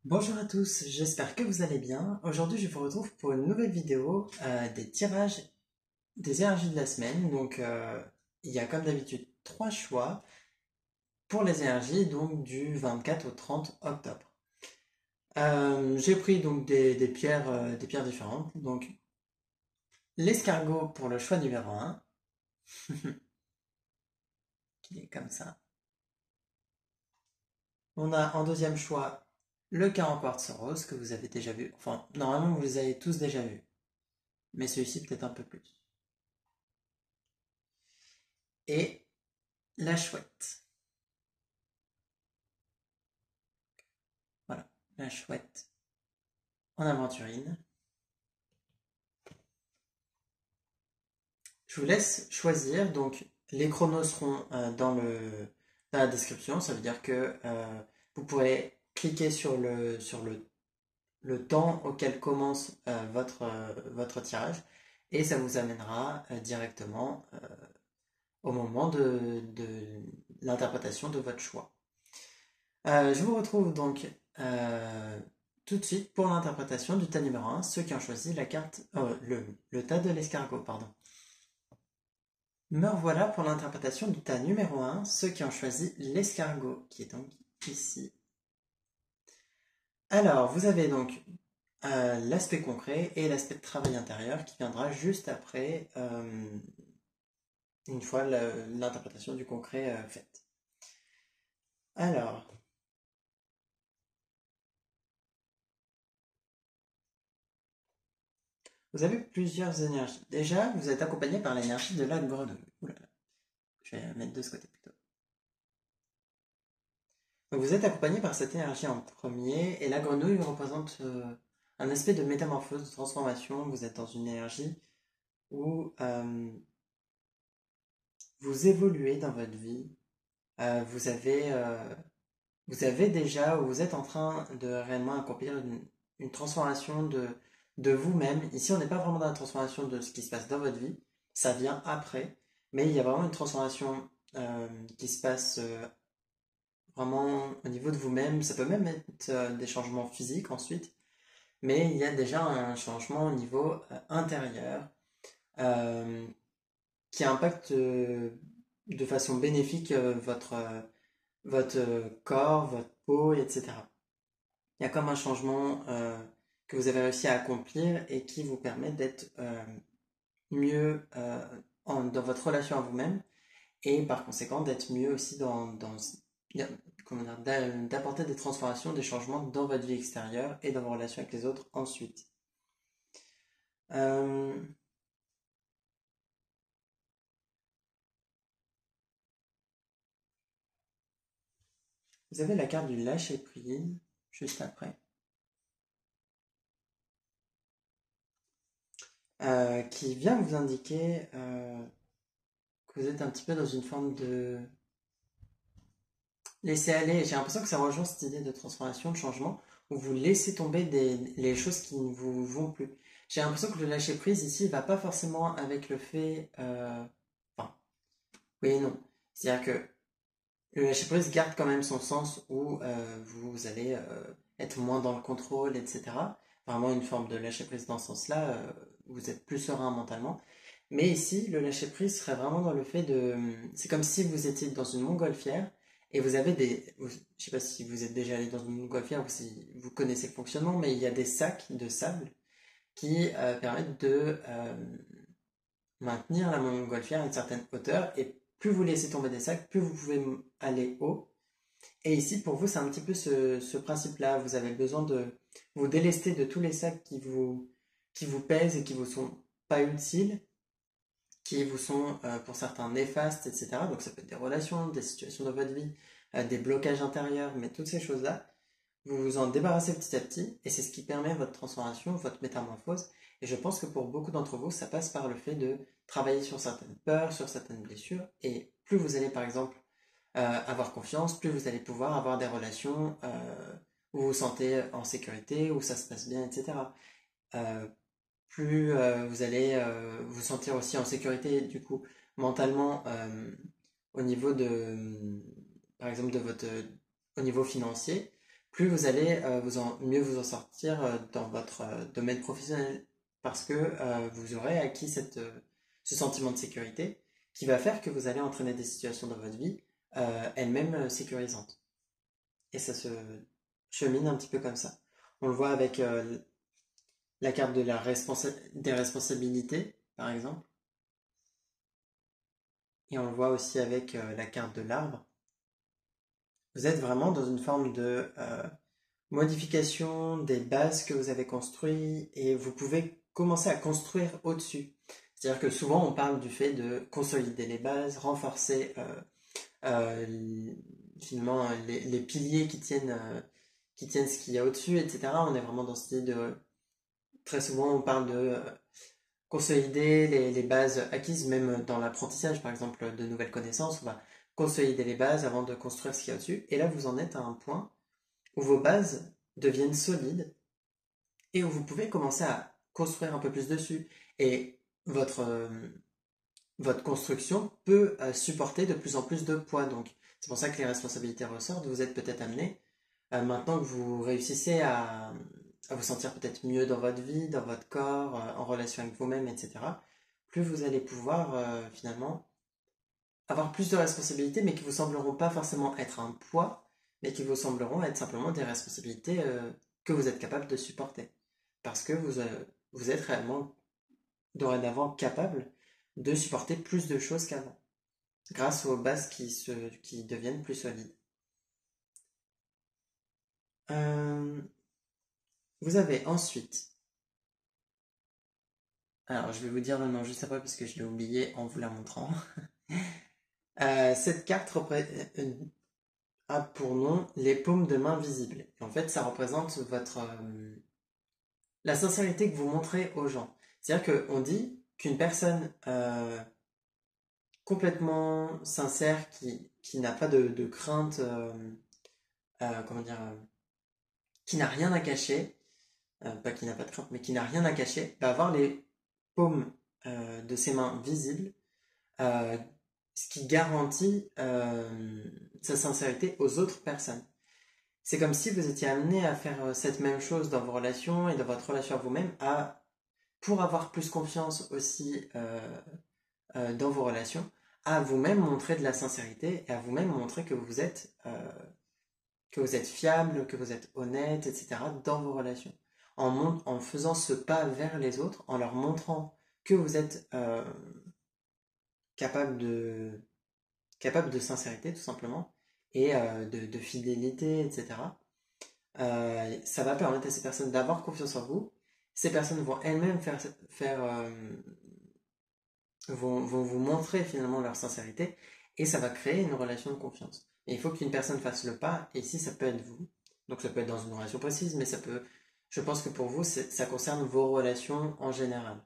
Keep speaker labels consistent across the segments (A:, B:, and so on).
A: Bonjour à tous, j'espère que vous allez bien. Aujourd'hui, je vous retrouve pour une nouvelle vidéo des tirages des énergies de la semaine. Il y a comme d'habitude trois choix pour les énergies, donc du 24 au 30 octobre. J'ai pris donc des pierres différentes. Donc, l'escargot pour le choix numéro un, qui est comme ça. On a en deuxième choix le 40 quartz rose que vous avez déjà vu. Enfin, normalement, vous les avez tous déjà vus, mais celui-ci peut-être un peu plus. Et la chouette. Voilà, la chouette en aventurine. Je vous laisse choisir. Donc, les chronos seront dans la description. Ça veut dire que vous pourrez cliquer sur le temps auquel commence votre tirage et ça vous amènera directement au moment de l'interprétation de votre choix. Je vous retrouve donc tout de suite pour l'interprétation du tas numéro un, ceux qui ont choisi la carte, le tas de l'escargot, pardon. Me revoilà pour l'interprétation du tas numéro un, ceux qui ont choisi l'escargot, qui est donc ici. Alors, vous avez donc l'aspect concret et l'aspect de travail intérieur qui viendra juste après, une fois l'interprétation du concret faite. Alors, vous avez plusieurs énergies. Déjà, vous êtes accompagné par l'énergie de la grenouille. Ouh là là, je vais la mettre de ce côté plutôt. Donc vous êtes accompagné par cette énergie en premier, et la grenouille représente un aspect de métamorphose, de transformation. Vous êtes dans une énergie où vous évoluez dans votre vie. Euh, vous avez, euh, vous avez déjà, ou vous êtes en train de réellement accomplir une transformation de vous-même. Ici, on n'est pas vraiment dans la transformation de ce qui se passe dans votre vie, ça vient après, mais il y a vraiment une transformation qui se passe vraiment au niveau de vous-même. Ça peut même être des changements physiques ensuite, mais il y a déjà un changement au niveau intérieur euh, qui impacte de façon bénéfique votre corps, votre peau, etc. Il y a comme un changement que vous avez réussi à accomplir et qui vous permet d'être mieux dans votre relation à vous-même et par conséquent d'être mieux aussi d'apporter des transformations, des changements dans votre vie extérieure et dans vos relations avec les autres ensuite. Euh, vous avez la carte du lâcher prise juste après, qui vient vous indiquer que vous êtes un petit peu dans une forme de laisser aller. J'ai l'impression que ça rejoint cette idée de transformation, de changement, où vous laissez tomber les choses qui ne vous vont plus. J'ai l'impression que le lâcher prise ici va pas forcément avec le fait. Enfin, oui et non. C'est-à-dire que le lâcher prise garde quand même son sens où vous allez être moins dans le contrôle, etc. Vraiment une forme de lâcher prise dans ce sens-là, vous êtes plus serein mentalement. Mais ici, le lâcher prise serait vraiment dans le fait de. C'est comme si vous étiez dans une montgolfière et vous avez je sais pas si vous êtes déjà allé dans une montgolfière ou si vous connaissez le fonctionnement, mais il y a des sacs de sable qui permettent de maintenir la montgolfière à une certaine hauteur et plus vous laissez tomber des sacs, plus vous pouvez aller haut. Et ici, pour vous, c'est un petit peu ce principe-là. Vous avez besoin de vous délester de tous les sacs qui vous pèsent et qui vous sont pas utiles, qui vous sont pour certains néfastes, etc. Donc ça peut être des relations, des situations dans votre vie, des blocages intérieurs, mais toutes ces choses-là, vous vous en débarrassez petit à petit, et c'est ce qui permet votre transformation, votre métamorphose. Et je pense que pour beaucoup d'entre vous, ça passe par le fait de travailler sur certaines peurs, sur certaines blessures, et plus vous allez par exemple avoir confiance, plus vous allez pouvoir avoir des relations où vous vous sentez en sécurité, où ça se passe bien, etc. Euh, plus vous allez vous sentir aussi en sécurité, du coup, mentalement, au niveau de, par exemple, au niveau financier, plus vous allez mieux vous en sortir dans votre domaine professionnel parce que vous aurez acquis ce sentiment de sécurité qui va faire que vous allez entraîner des situations dans votre vie elles-mêmes sécurisantes. Et ça se chemine un petit peu comme ça. On le voit avec la carte de des responsabilités, par exemple. Et on le voit aussi avec la carte de l'arbre. Vous êtes vraiment dans une forme de modification des bases que vous avez construites et vous pouvez commencer à construire au-dessus. C'est-à-dire que souvent on parle du fait de consolider les bases, renforcer euh, finalement les piliers qui tiennent ce qu'il y a au-dessus, etc. On est vraiment dans cette idée de... Très souvent on parle de consolider les bases acquises, même dans l'apprentissage par exemple de nouvelles connaissances, on va consolider les bases avant de construire ce qu'il y a au-dessus. Et là vous en êtes à un point où vos bases deviennent solides et où vous pouvez commencer à construire un peu plus dessus. Et votre construction peut supporter de plus en plus de poids. Donc, c'est pour ça que les responsabilités ressortent. Vous êtes peut-être amené, maintenant que vous réussissez à vous sentir peut-être mieux dans votre vie, dans votre corps, en relation avec vous-même, etc., plus vous allez pouvoir finalement avoir plus de responsabilités, mais qui vous sembleront pas forcément être un poids, mais qui vous sembleront être simplement des responsabilités que vous êtes capable de supporter. Parce que vous êtes réellement dorénavant capable de supporter plus de choses qu'avant, grâce aux bases qui deviennent plus solides. Euh, vous avez ensuite, alors je vais vous dire le nom juste après parce que je l'ai oublié en vous la montrant. Cette carte a pour nom les paumes de main visibles. Et en fait, ça représente la sincérité que vous montrez aux gens. C'est-à-dire qu'on dit qu'une personne complètement sincère, qui n'a pas de crainte, comment dire, qui n'a rien à cacher, pas qui n'a pas de crainte, mais qui n'a rien à cacher, va avoir les paumes de ses mains visibles, euh, ce qui garantit sa sincérité aux autres personnes. C'est comme si vous étiez amené à faire cette même chose dans vos relations et dans votre relation à vous-même, pour avoir plus confiance aussi dans vos relations, à vous-même montrer de la sincérité et à vous-même montrer que vous êtes fiable, que vous êtes honnête, etc. dans vos relations. En faisant ce pas vers les autres, en leur montrant que vous êtes capable capable de sincérité tout simplement et de fidélité, etc. Ça va permettre à ces personnes d'avoir confiance en vous. Ces personnes vont elles-mêmes vont vous montrer finalement leur sincérité et ça va créer une relation de confiance. Et il faut qu'une personne fasse le pas, et ici ça peut être vous. Donc ça peut être dans une relation précise, mais je pense que pour vous, ça concerne vos relations en général.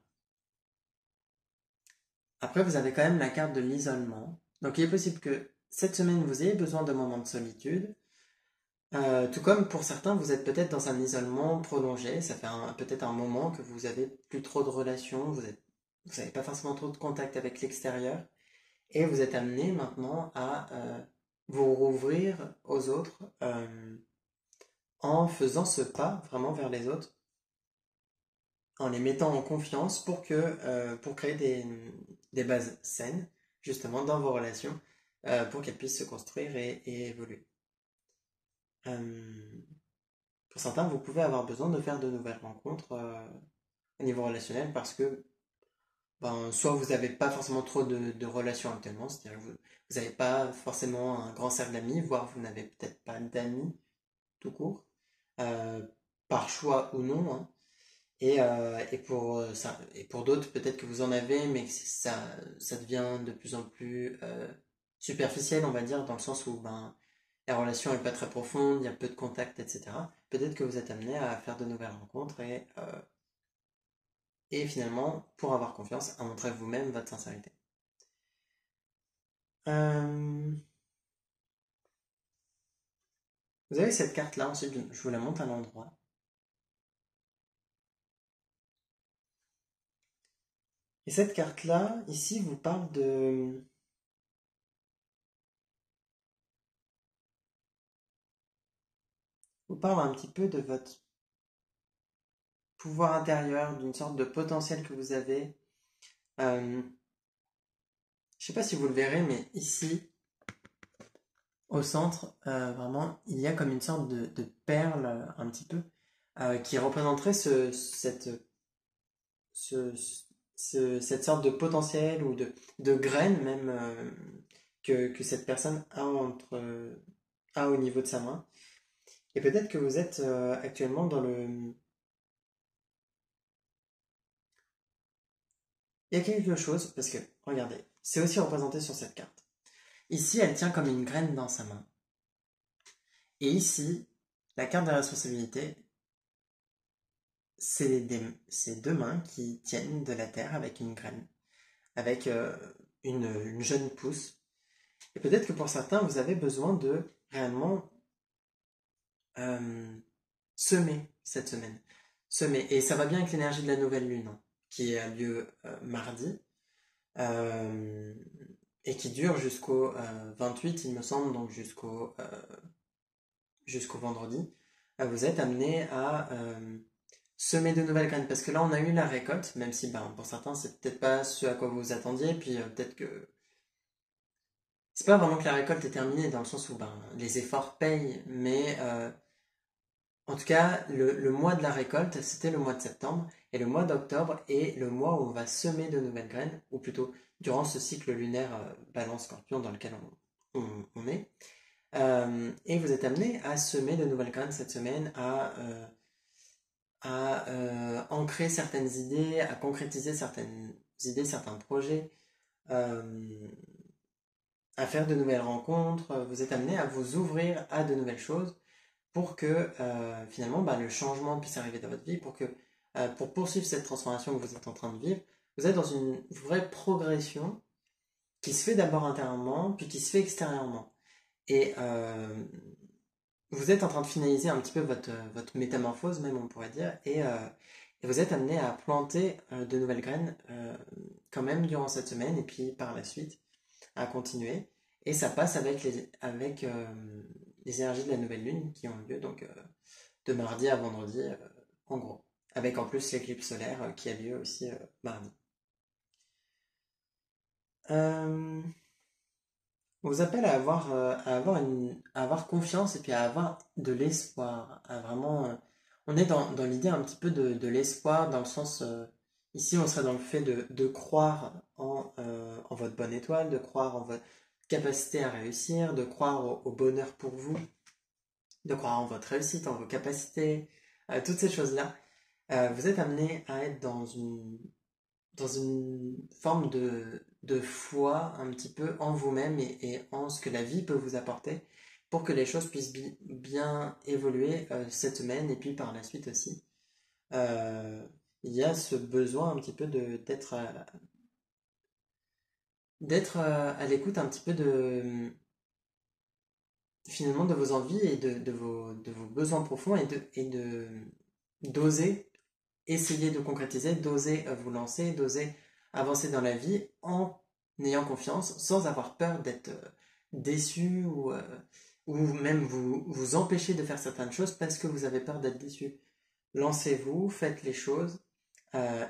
A: Après, vous avez quand même la carte de l'isolement. Donc il est possible que cette semaine, vous ayez besoin de moments de solitude. Tout comme pour certains, vous êtes peut-être dans un isolement prolongé. Ça fait peut-être un moment que vous avez plus trop de relations, vous n'avez pas forcément trop de contact avec l'extérieur. Et vous êtes amené maintenant à vous rouvrir aux autres en faisant ce pas vraiment vers les autres, en les mettant en confiance pour créer des bases saines, justement, dans vos relations, pour qu'elles puissent se construire et évoluer. Euh, pour certains, vous pouvez avoir besoin de faire de nouvelles rencontres au niveau relationnel parce que soit vous n'avez pas forcément trop de relations actuellement, c'est-à-dire que vous n'avez pas forcément un grand cercle d'amis, voire vous n'avez peut-être pas d'amis tout court, euh, par choix ou non, hein. Et pour d'autres, peut-être que vous en avez, mais que ça devient de plus en plus superficiel, on va dire, dans le sens où la relation n'est pas très profonde, il y a peu de contact, etc. Peut-être que vous êtes amené à faire de nouvelles rencontres et finalement, pour avoir confiance, à montrer vous-même votre sincérité. Euh, Vous avez cette carte-là, ensuite je vous la montre à l'endroit. Et cette carte-là, ici, vous parle vous parle un petit peu de votre pouvoir intérieur, d'une sorte de potentiel que vous avez. Euh, je sais pas si vous le verrez, mais ici, au centre, vraiment, il y a comme une sorte de perle, un petit peu, qui représenterait ce- cette sorte de potentiel ou de graine même que cette personne a, a au niveau de sa main. Et peut-être que vous êtes actuellement dans le... Il y a quelque chose, parce que, regardez, c'est aussi représenté sur cette carte. Ici, elle tient comme une graine dans sa main. Et ici, la carte des responsabilités, c'est deux mains qui tiennent de la terre avec une graine, avec une jeune pousse. Et peut-être que pour certains, vous avez besoin de réellement euh, semer cette semaine. Semer. Et ça va bien avec l'énergie de la nouvelle lune, hein, qui a lieu mardi, euh, et qui dure jusqu'au 28, il me semble, donc jusqu'au vendredi. Vous êtes amené à semer de nouvelles graines. Parce que là, on a eu la récolte, même si ben, pour certains, c'est peut-être pas ce à quoi vous vous attendiez, puis peut-être que c'est pas vraiment que la récolte est terminée, dans le sens où ben, les efforts payent, mais en tout cas, le mois de la récolte, c'était le mois de septembre, et le mois d'octobre est le mois où on va semer de nouvelles graines, ou plutôt durant ce cycle lunaire Balance-Scorpion dans lequel on est. Et vous êtes amené à semer de nouvelles graines cette semaine, à ancrer certaines idées, à concrétiser certaines idées, certains projets, euh, à faire de nouvelles rencontres. Vous êtes amené à vous ouvrir à de nouvelles choses pour que finalement bah, le changement puisse arriver dans votre vie, pour poursuivre cette transformation que vous êtes en train de vivre, vous êtes dans une vraie progression qui se fait d'abord intérieurement, puis qui se fait extérieurement. Et vous êtes en train de finaliser un petit peu votre métamorphose, même on pourrait dire, et vous êtes amené à planter de nouvelles graines quand même durant cette semaine, et puis par la suite à continuer. Et ça passe avec les énergies de la nouvelle lune qui ont lieu donc de mardi à vendredi, en gros. Avec en plus l'éclipse solaire qui a lieu aussi mardi. Euh, on vous appelle à avoir confiance et puis à avoir de l'espoir. À vraiment, on est dans l'idée un petit peu de l'espoir, dans le sens, ici on serait dans le fait de croire en votre bonne étoile, de croire en votre capacité à réussir, de croire au bonheur pour vous, de croire en votre réussite, en vos capacités, toutes ces choses-là. Vous êtes amené à être dans une forme de foi un petit peu en vous-même et en ce que la vie peut vous apporter pour que les choses puissent bien évoluer cette semaine et puis par la suite aussi. Euh, il y a ce besoin un petit peu d'être à l'écoute un petit peu finalement de vos envies et de vos besoins profonds d'oser essayer de concrétiser, d'oser vous lancer, d'oser avancer dans la vie en ayant confiance, sans avoir peur d'être déçu ou même vous empêcher de faire certaines choses parce que vous avez peur d'être déçu. Lancez-vous, faites les choses,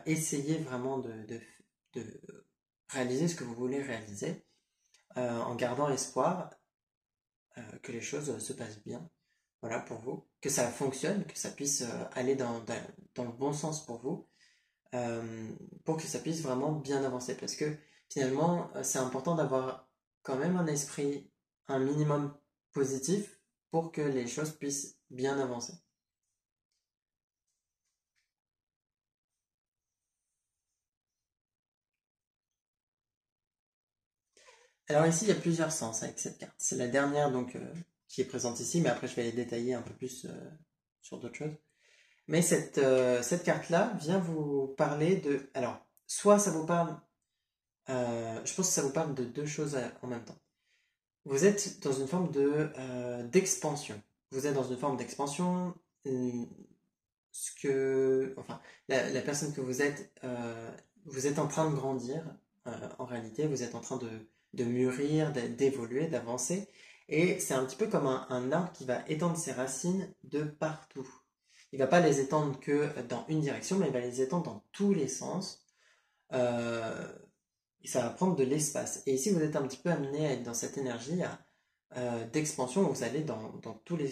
A: essayez vraiment de réaliser ce que vous voulez réaliser en gardant espoir que les choses se passent bien. Voilà pour vous, que ça fonctionne, que ça puisse aller dans le bon sens pour vous euh, pour que ça puisse vraiment bien avancer. Parce que finalement, c'est important d'avoir quand même un esprit un minimum positif pour que les choses puissent bien avancer. Alors ici, il y a plusieurs sens avec cette carte. C'est la dernière donc qui est présente ici, mais après je vais les détailler un peu plus sur d'autres choses. Mais cette carte-là vient vous parler de... Alors, soit ça vous parle... je pense que ça vous parle de deux choses en même temps. Vous êtes dans une forme d'expansion. Vous êtes dans une forme d'expansion. hum, enfin, la personne que vous êtes en train de grandir. En réalité, vous êtes en train de mûrir, d'évoluer, d'avancer. Et c'est un petit peu comme un arbre qui va étendre ses racines de partout. Il va pas les étendre que dans une direction, mais il va les étendre dans tous les sens. Euh, et ça va prendre de l'espace. Et ici, vous êtes un petit peu amené à être dans cette énergie d'expansion où vous allez dans tous les...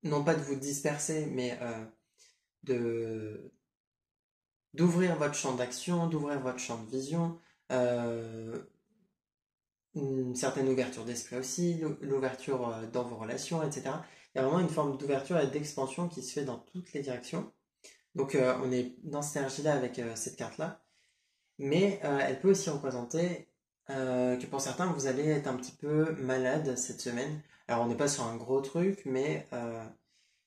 A: Non pas de vous disperser, mais de d'ouvrir votre champ d'action, d'ouvrir votre champ de vision, euh, une certaine ouverture d'esprit aussi, l'ouverture dans vos relations, etc. Il y a vraiment une forme d'ouverture et d'expansion qui se fait dans toutes les directions. Donc on est dans cette énergie-là avec cette carte-là. Mais elle peut aussi représenter que pour certains, vous allez être un petit peu malade cette semaine. Alors on n'est pas sur un gros truc, mais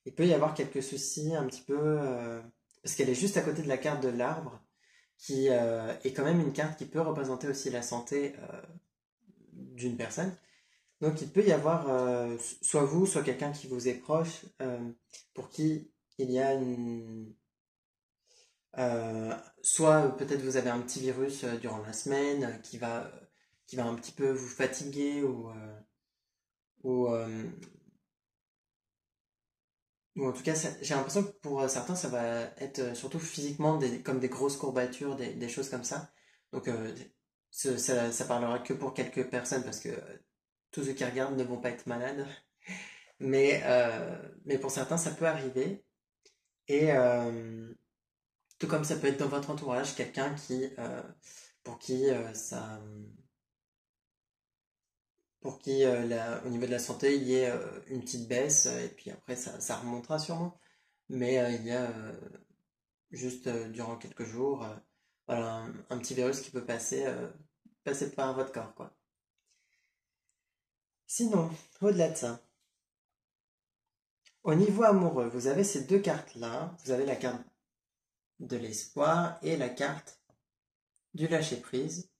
A: il peut y avoir quelques soucis un petit peu... parce qu'elle est juste à côté de la carte de l'arbre, qui est quand même une carte qui peut représenter aussi la santé d'une personne. Donc il peut y avoir soit vous, soit quelqu'un qui vous est proche, pour qui il y a une... soit peut-être vous avez un petit virus durant la semaine qui va un petit peu vous fatiguer ou, euh, ou en tout cas j'ai l'impression que pour certains ça va être surtout physiquement comme des grosses courbatures, des choses comme ça. Donc ça parlera que pour quelques personnes parce que tous ceux qui regardent ne vont pas être malades. Mais pour certains, ça peut arriver. Et tout comme ça peut être dans votre entourage, quelqu'un pour qui pour qui au niveau de la santé, il y ait une petite baisse, et puis après ça remontera sûrement. Mais il y a juste durant quelques jours, voilà, un petit virus qui peut passer par votre corps, quoi. Sinon, au-delà de ça, au niveau amoureux, vous avez ces deux cartes-là. Vous avez la carte de l'espoir et la carte du lâcher-prise.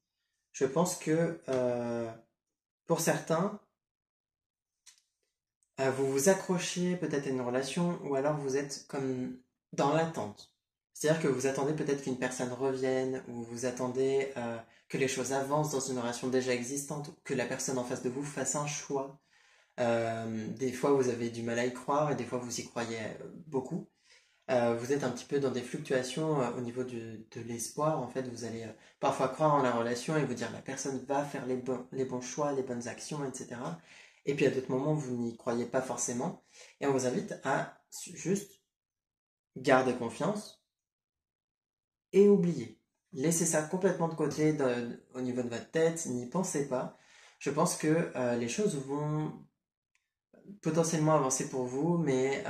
A: Je pense que pour certains, vous vous accrochez peut-être à une relation ou alors vous êtes comme dans l'attente. C'est-à-dire que vous attendez peut-être qu'une personne revienne ou vous attendez que les choses avancent dans une relation déjà existante, ou que la personne en face de vous fasse un choix. Des fois, vous avez du mal à y croire et des fois, vous y croyez beaucoup. Vous êtes un petit peu dans des fluctuations au niveau de l'espoir. En fait, vous allez parfois croire en la relation et vous dire la personne va faire les bons choix, les bonnes actions, etc. Et puis à d'autres moments, vous n'y croyez pas forcément. Et on vous invite à juste garder confiance et oublier. Laissez ça complètement de côté au niveau de votre tête, n'y pensez pas. Je pense que les choses vont potentiellement avancer pour vous, mais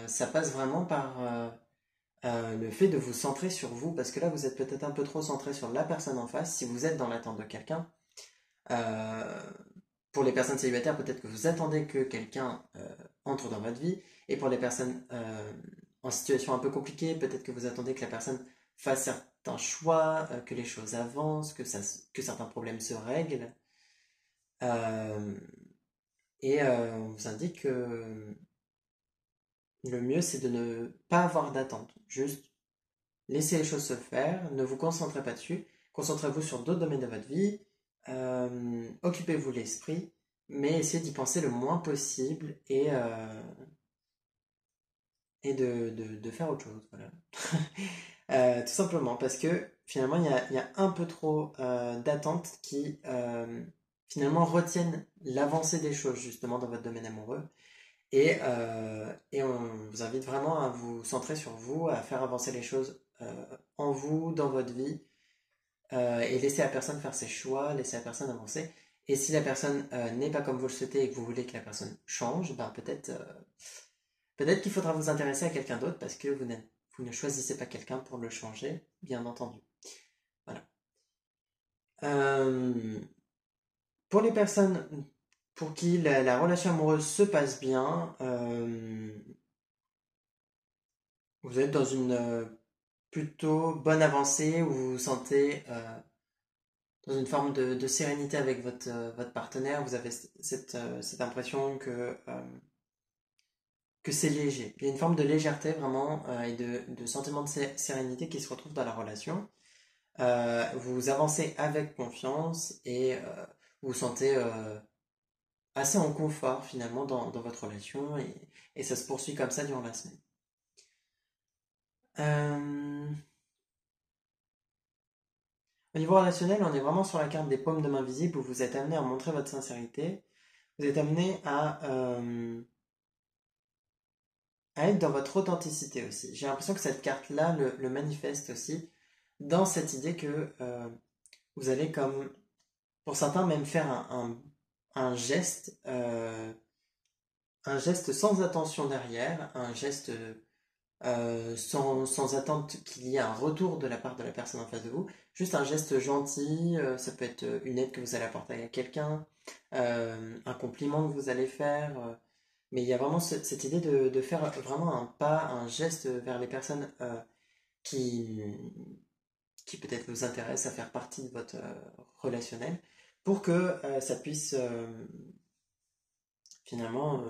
A: ça passe vraiment par le fait de vous centrer sur vous, parce que là vous êtes peut-être un peu trop centré sur la personne en face, si vous êtes dans l'attente de quelqu'un. Euh, pour les personnes célibataires, peut-être que vous attendez que quelqu'un entre dans votre vie, et pour les personnes en situation un peu compliquée, peut-être que vous attendez que la personne fasse certains choix, que les choses avancent, que certains problèmes se règlent. Euh, et on vous indique que le mieux c'est de ne pas avoir d'attente, juste laissez les choses se faire, ne vous concentrez pas dessus, concentrez-vous sur d'autres domaines de votre vie, occupez-vous l'esprit, mais essayez d'y penser le moins possible et de faire autre chose. Voilà. Tout simplement parce que finalement il y a un peu trop d'attentes qui finalement retiennent l'avancée des choses justement dans votre domaine amoureux. Et on vous invite vraiment à vous centrer sur vous, à faire avancer les choses en vous, dans votre vie, et laisser la personne faire ses choix, laisser la personne avancer. Et si la personne n'est pas comme vous le souhaitez et que vous voulez que la personne change, ben peut-être qu'il faudra vous intéresser à quelqu'un d'autre parce que vous ne choisissez pas quelqu'un pour le changer, bien entendu. Voilà. Euh, pour les personnes pour qui la relation amoureuse se passe bien, vous êtes dans une plutôt bonne avancée où vous vous sentez dans une forme de sérénité avec votre partenaire. Vous avez cette impression que c'est léger. Il y a une forme de légèreté vraiment et de sentiment de sérénité qui se retrouve dans la relation. Vous avancez avec confiance et vous vous sentez assez en confort finalement dans votre relation et ça se poursuit comme ça durant la semaine. Euh, Au niveau relationnel, on est vraiment sur la carte des paumes de main visibles où vous êtes amené à montrer votre sincérité. Vous êtes amené à être dans votre authenticité aussi. J'ai l'impression que cette carte-là le manifeste aussi dans cette idée que vous allez comme, pour certains, même faire un geste, un geste sans attention derrière, un geste sans attendre qu'il y ait un retour de la part de la personne en face de vous. Juste un geste gentil, ça peut être une aide que vous allez apporter à quelqu'un, un compliment que vous allez faire. Mais il y a vraiment cette idée de faire vraiment un pas, un geste vers les personnes qui, qui peut-être vous intéressent à faire partie de votre relationnel pour que ça puisse finalement,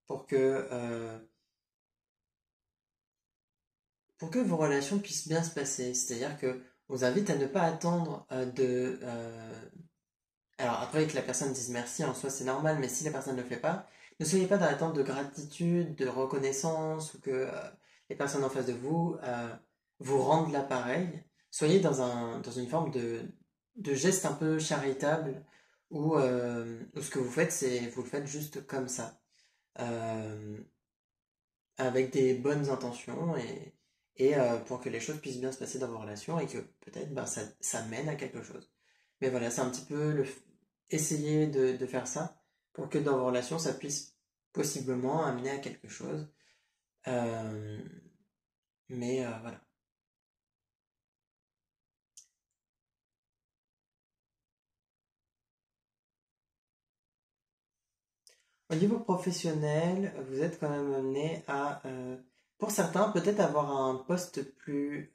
A: pour que pour que vos relations puissent bien se passer. C'est-à-dire que on vous invite à ne pas attendre alors après que la personne dise merci en soi c'est normal, mais si la personne ne le fait pas, ne soyez pas dans l'attente de gratitude, de reconnaissance ou que les personnes en face de vous vous rendent l'appareil. Soyez dans une forme de geste un peu charitable où ce que vous faites c'est vous le faites juste comme ça. Euh, Avec des bonnes intentions et pour que les choses puissent bien se passer dans vos relations et que peut-être ben, ça mène à quelque chose. Mais voilà, c'est un petit peu essayer de faire ça pour que dans vos relations ça puisse possiblement amener à quelque chose. Euh, mais voilà. Au niveau professionnel, vous êtes quand même amené à, pour certains, peut-être avoir un poste plus,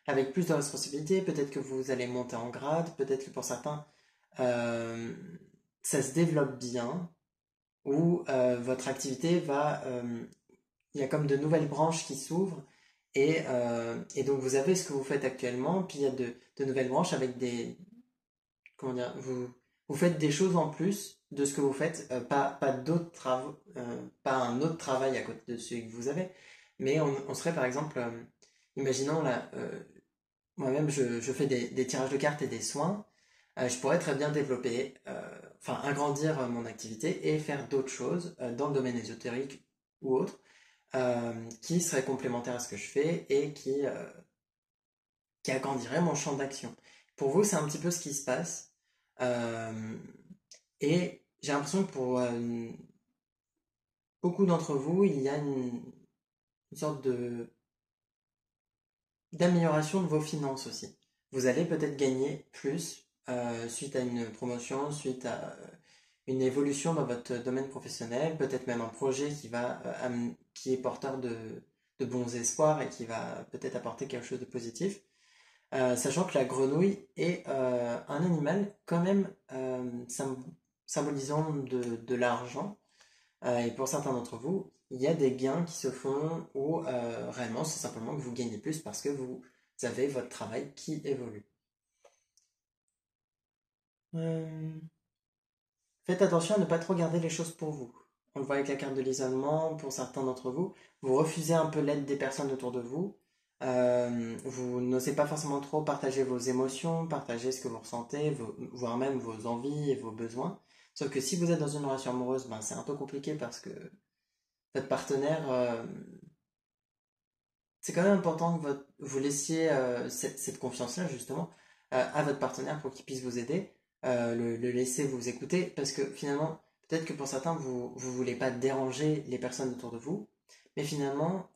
A: avec plus de responsabilités. Peut-être que vous allez monter en grade. Peut-être que pour certains, euh, ça se développe bien. Ou votre activité va, il y a comme de nouvelles branches qui s'ouvrent. Et donc vous avez ce que vous faites actuellement, puis il y a de nouvelles branches avec comment dire, vous faites des choses en plus de ce que vous faites, pas d'autres travaux, pas un autre travail à côté de celui que vous avez, mais on serait par exemple, imaginons là, moi-même je fais des tirages de cartes et des soins, je pourrais très bien développer, enfin agrandir mon activité et faire d'autres choses dans le domaine ésotérique ou autre, qui seraient complémentaires à ce que je fais et qui agrandirait mon champ d'action. Pour vous, c'est un petit peu ce qui se passe. Euh, et j'ai l'impression que pour beaucoup d'entre vous, il y a une sorte d'amélioration de vos finances aussi. Vous allez peut-être gagner plus suite à une promotion, suite à une évolution dans votre domaine professionnel, peut-être même un projet qui est porteur de bons espoirs et qui va peut-être apporter quelque chose de positif. Sachant que la grenouille est un animal quand même symbolisant de l'argent. Et pour certains d'entre vous, il y a des gains qui se font ou réellement c'est simplement que vous gagnez plus parce que vous avez votre travail qui évolue. Euh, Faites attention à ne pas trop garder les choses pour vous. On le voit avec la carte de l'isolement, pour certains d'entre vous. Vous refusez un peu l'aide des personnes autour de vous. Vous n'osez pas forcément trop partager vos émotions, partager ce que vous ressentez, voire même vos envies et vos besoins. Sauf que si vous êtes dans une relation amoureuse, ben, c'est un peu compliqué parce que votre partenaire, c'est quand même important que vous laissiez cette confiance-là justement à votre partenaire pour qu'il puisse vous aider, le laisser vous écouter, parce que finalement, peut-être que pour certains, vous voulez pas déranger les personnes autour de vous, mais finalement,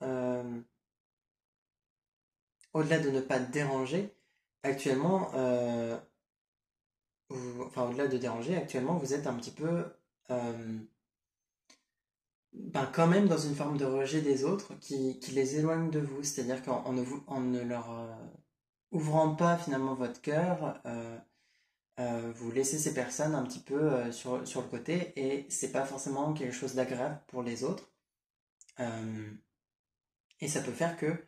A: au-delà de ne pas déranger, actuellement, enfin au-delà de déranger, actuellement, vous êtes un petit peu, euh, ben, quand même dans une forme de rejet des autres qui les éloigne de vous, c'est-à-dire en ne leur ouvrant pas finalement votre cœur, vous laissez ces personnes un petit peu sur le côté et c'est pas forcément quelque chose d'agréable pour les autres. Euh, et ça peut faire que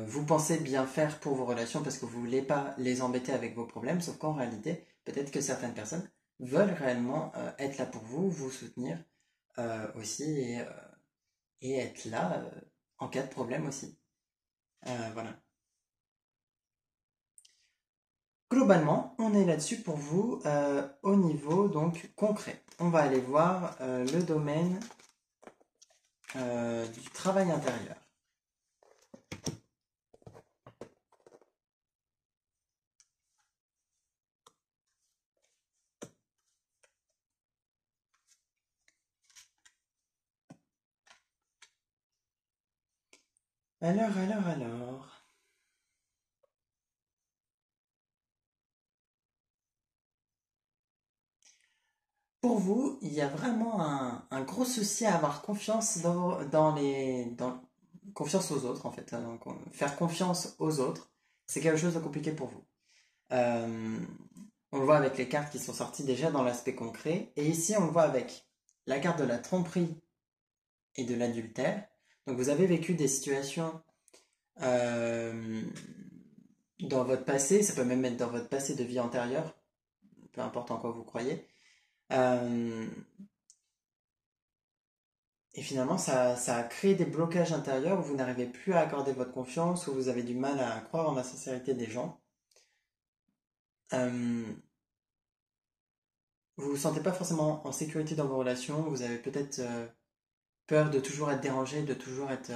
A: vous pensez bien faire pour vos relations parce que vous voulez pas les embêter avec vos problèmes, sauf qu'en réalité, peut-être que certaines personnes veulent réellement être là pour vous, vous soutenir aussi et être là en cas de problème aussi. Voilà. Globalement, on est là-dessus pour vous au niveau donc concret. On va aller voir le domaine du travail intérieur. Alors. Pour vous, il y a vraiment un gros souci à avoir confiance confiance aux autres en fait. Donc, faire confiance aux autres, c'est quelque chose de compliqué pour vous. Euh, on le voit avec les cartes qui sont sorties déjà dans l'aspect concret. Et ici, on le voit avec la carte de la tromperie et de l'adultère. Donc vous avez vécu des situations euh, dans votre passé, ça peut même être dans votre passé de vie antérieure, peu importe en quoi vous croyez. Euh, et finalement, ça a créé des blocages intérieurs où vous n'arrivez plus à accorder votre confiance, où vous avez du mal à croire en la sincérité des gens. Euh, vous vous sentez pas forcément en sécurité dans vos relations, vous avez peut-être peur de toujours être dérangé, de toujours être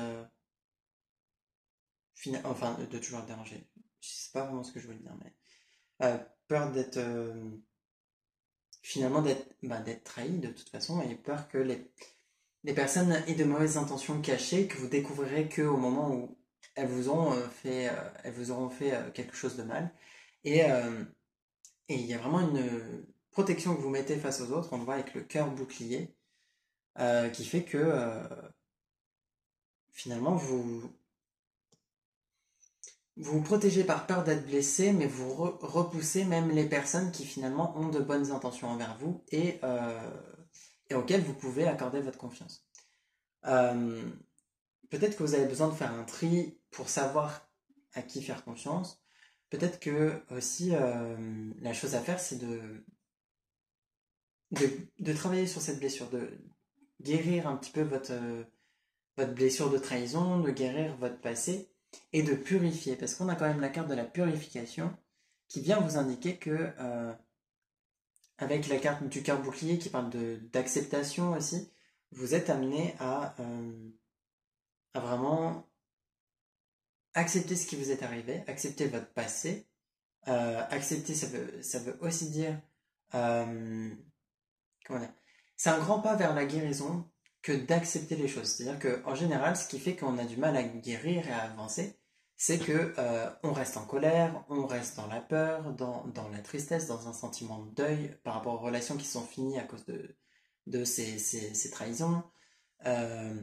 A: enfin, de toujours être dérangé. Je sais pas vraiment ce que je veux dire, mais peur d'être finalement d'être trahi de toute façon et peur que les personnes aient de mauvaises intentions cachées que vous découvrirez qu'au moment où elles vous auront fait quelque chose de mal et euh, et il y a vraiment une protection que vous mettez face aux autres, on le voit avec le cœur bouclier qui fait que finalement vous protégez par peur d'être blessé, mais vous repoussez même les personnes qui finalement ont de bonnes intentions envers vous et auxquelles vous pouvez accorder votre confiance. Euh, Peut-être que vous avez besoin de faire un tri pour savoir à qui faire confiance. Peut-être que aussi la chose à faire, c'est de travailler sur cette blessure, de guérir un petit peu votre blessure de trahison, de guérir votre passé et de purifier. Parce qu'on a quand même la carte de la purification qui vient vous indiquer que, avec la carte du cœur bouclier qui parle d'acceptation aussi, vous êtes amené à vraiment accepter ce qui vous est arrivé, accepter votre passé. Accepter, ça veut aussi dire, euh, comment dire, c'est un grand pas vers la guérison que d'accepter les choses. C'est-à-dire qu'en général, ce qui fait qu'on a du mal à guérir et à avancer, c'est que on reste en colère, on reste dans la peur, dans la tristesse, dans un sentiment de deuil par rapport aux relations qui sont finies à cause de ces trahisons. Euh,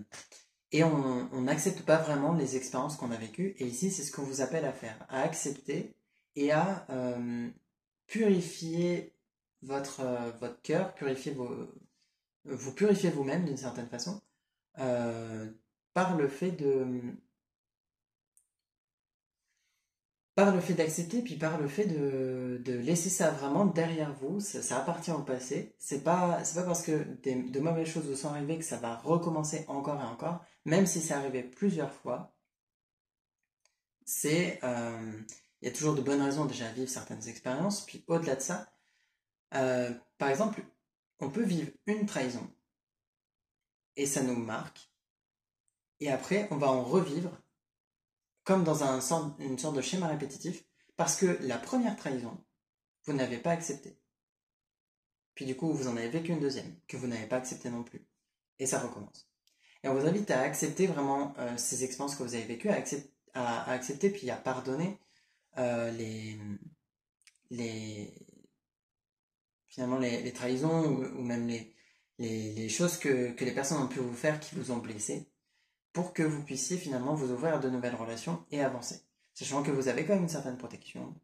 A: et on n'accepte pas vraiment les expériences qu'on a vécues. Et ici, c'est ce qu'on vous appelle à faire, à accepter et à purifier votre cœur, vous purifiez vous-même d'une certaine façon, euh, par le fait par le fait d'accepter, puis par le fait de laisser ça vraiment derrière vous, ça appartient au passé. C'est pas parce que de mauvaises choses vous sont arrivées que ça va recommencer encore et encore, même si c'est arrivé plusieurs fois. C'est, il y a toujours de bonnes raisons déjà à vivre certaines expériences, puis au-delà de ça, par exemple, on peut vivre une trahison et ça nous marque, et après on va en revivre comme dans une sorte de schéma répétitif, parce que la première trahison, vous n'avez pas accepté. Puis du coup, vous en avez vécu une deuxième, que vous n'avez pas accepté non plus. Et ça recommence. Et on vous invite à accepter vraiment ces expériences que vous avez vécues, à accepter puis à pardonner euh, les, les, finalement les trahisons ou même les choses que les personnes ont pu vous faire qui vous ont blessé, pour que vous puissiez finalement vous ouvrir à de nouvelles relations et avancer. Sachant que vous avez quand même une certaine protection,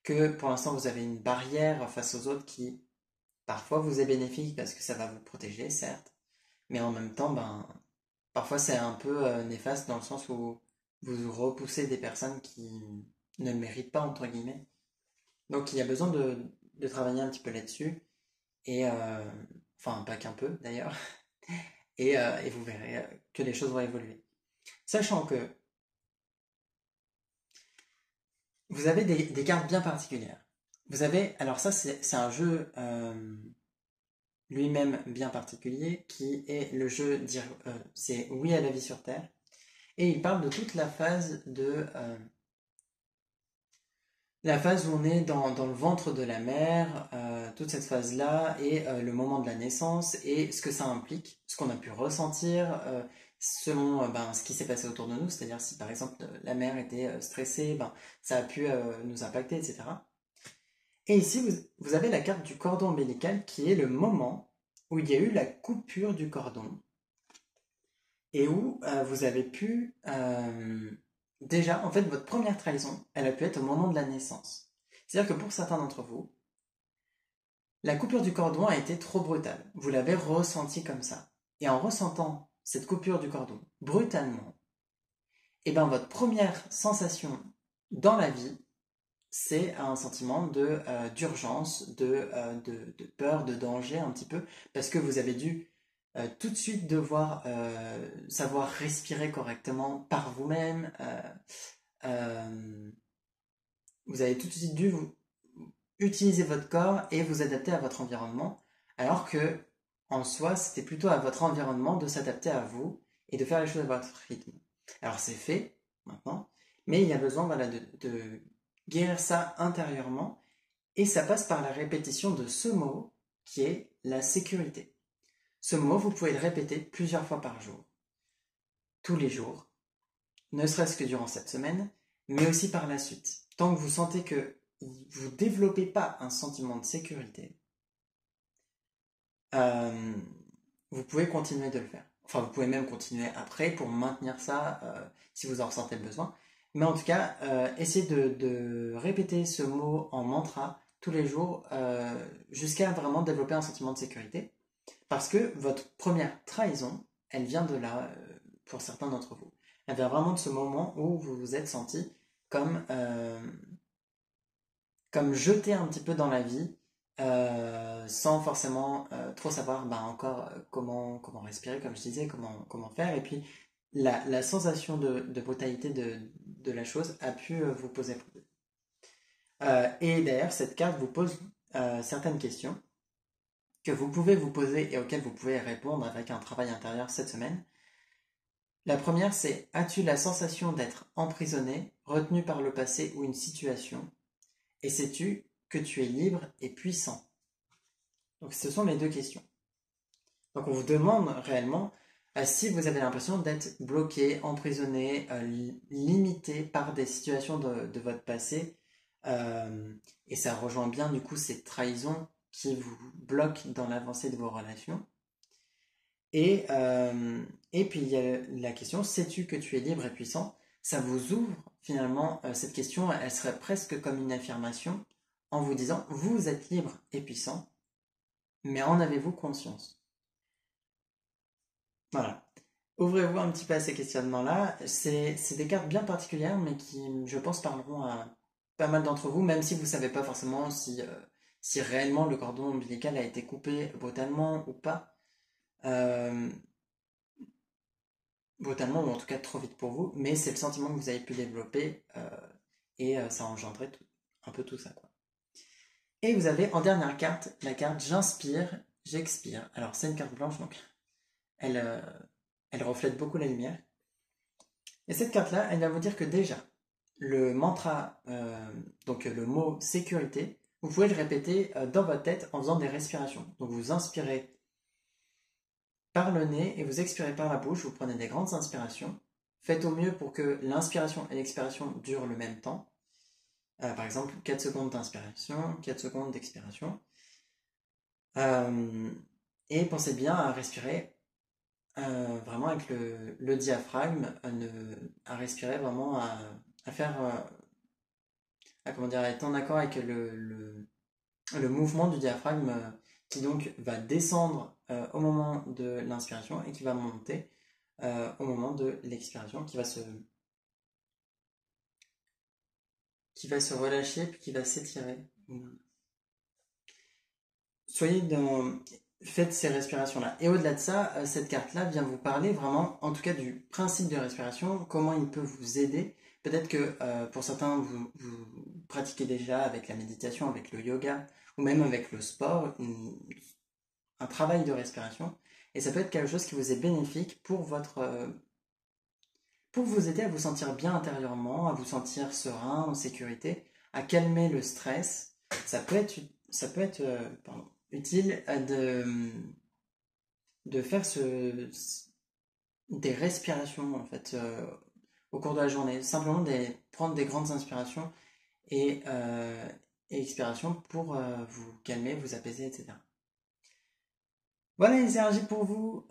A: que pour l'instant vous avez une barrière face aux autres qui parfois vous est bénéfique parce que ça va vous protéger, certes, mais en même temps, ben, parfois c'est un peu néfaste dans le sens où vous repoussez des personnes qui ne le méritent pas, entre guillemets. Donc il y a besoin de travailler un petit peu là-dessus et enfin pas qu'un peu d'ailleurs, et vous verrez que les choses vont évoluer. Sachant que vous avez des cartes bien particulières. Vous avez, alors ça c'est un jeu lui-même bien particulier qui est le jeu dire c'est Oui à la vie sur Terre et il parle de toute la phase où on est dans le ventre de la mère, toute cette phase-là, et le moment de la naissance, et ce que ça implique, ce qu'on a pu ressentir, selon ben, ce qui s'est passé autour de nous, c'est-à-dire si par exemple la mère était stressée, ben, ça a pu nous impacter, etc. Et ici, vous avez la carte du cordon ombilical qui est le moment où il y a eu la coupure du cordon, et où vous avez pu déjà, en fait, votre première trahison, elle a pu être au moment de la naissance. C'est-à-dire que pour certains d'entre vous, la coupure du cordon a été trop brutale. Vous l'avez ressenti comme ça. Et en ressentant cette coupure du cordon brutalement, et ben votre première sensation dans la vie, c'est un sentiment d'urgence, de peur, de danger un petit peu, parce que vous avez dû tout de suite devoir savoir respirer correctement par vous-même. Euh, vous avez tout de suite dû utiliser votre corps et vous adapter à votre environnement, alors que en soi, c'était plutôt à votre environnement de s'adapter à vous et de faire les choses à votre rythme. Alors c'est fait maintenant, mais il y a besoin voilà, de guérir ça intérieurement et ça passe par la répétition de ce mot qui est la sécurité. Ce mot, vous pouvez le répéter plusieurs fois par jour, tous les jours, ne serait-ce que durant cette semaine, mais aussi par la suite. Tant que vous sentez que vous ne développez pas un sentiment de sécurité, euh, vous pouvez continuer de le faire. Enfin, vous pouvez même continuer après pour maintenir ça si vous en ressentez le besoin. Mais en tout cas, essayez de répéter ce mot en mantra tous les jours jusqu'à vraiment développer un sentiment de sécurité. Parce que votre première trahison, elle vient de là pour certains d'entre vous. Elle vient vraiment de ce moment où vous vous êtes senti comme, comme jeté un petit peu dans la vie sans forcément trop savoir bah, encore comment respirer, comme je disais, comment faire. Et puis la sensation de brutalité de la chose a pu vous poser problème. Et d'ailleurs, cette carte vous pose certaines questions que vous pouvez vous poser et auxquelles vous pouvez répondre avec un travail intérieur cette semaine. La première, c'est: as-tu la sensation d'être emprisonné, retenu par le passé ou une situation? Et sais-tu que tu es libre et puissant? Donc ce sont les deux questions. Donc on vous demande réellement si vous avez l'impression d'être bloqué, emprisonné, limité par des situations de votre passé. Et ça rejoint bien du coup ces trahisons qui vous bloquent dans l'avancée de vos relations. Et puis il y a la question: sais-tu que tu es libre et puissant? Ça vous ouvre finalement cette question, elle serait presque comme une affirmation en vous disant: vous êtes libre et puissant, mais en avez-vous conscience? Voilà. Ouvrez-vous un petit peu à ces questionnements-là. C'est des cartes bien particulières, mais qui, je pense, parleront à pas mal d'entre vous, même si vous ne savez pas forcément si réellement le cordon ombilical a été coupé brutalement ou pas. Euh, Brutalement, ou en tout cas trop vite pour vous, mais c'est le sentiment que vous avez pu développer et ça a engendré un peu tout ça, quoi. Et vous avez en dernière carte la carte J'inspire, j'expire. Alors c'est une carte blanche, donc elle, elle reflète beaucoup la lumière. Et cette carte-là, elle va vous dire que déjà, le mantra, donc le mot sécurité, vous pouvez le répéter dans votre tête en faisant des respirations. Donc vous inspirez par le nez et vous expirez par la bouche, vous prenez des grandes inspirations. Faites au mieux pour que l'inspiration et l'expiration durent le même temps. Par exemple, 4 secondes d'inspiration, 4 secondes d'expiration. Euh, et pensez bien à respirer vraiment avec le diaphragme, à respirer vraiment, à faire, comment dire, à être en accord avec le mouvement du diaphragme qui donc va descendre au moment de l'inspiration et qui va monter au moment de l'expiration, qui va se relâcher puis qui va s'étirer. soyez dans... Faites ces respirations-là. Et au-delà de ça, cette carte-là vient vous parler vraiment, en tout cas, du principe de respiration, comment il peut vous aider. Peut-être que pour certains, vous pratiquez déjà avec la méditation, avec le yoga, ou même avec le sport, un travail de respiration. Et ça peut être quelque chose qui vous est bénéfique pour vous aider à vous sentir bien intérieurement, à vous sentir serein, en sécurité, à calmer le stress. Ça peut être utile de faire des respirations en fait au cours de la journée. Simplement prendre des grandes inspirations et, euh, et expirations pour vous calmer, vous apaiser, etc. Voilà les énergies pour vous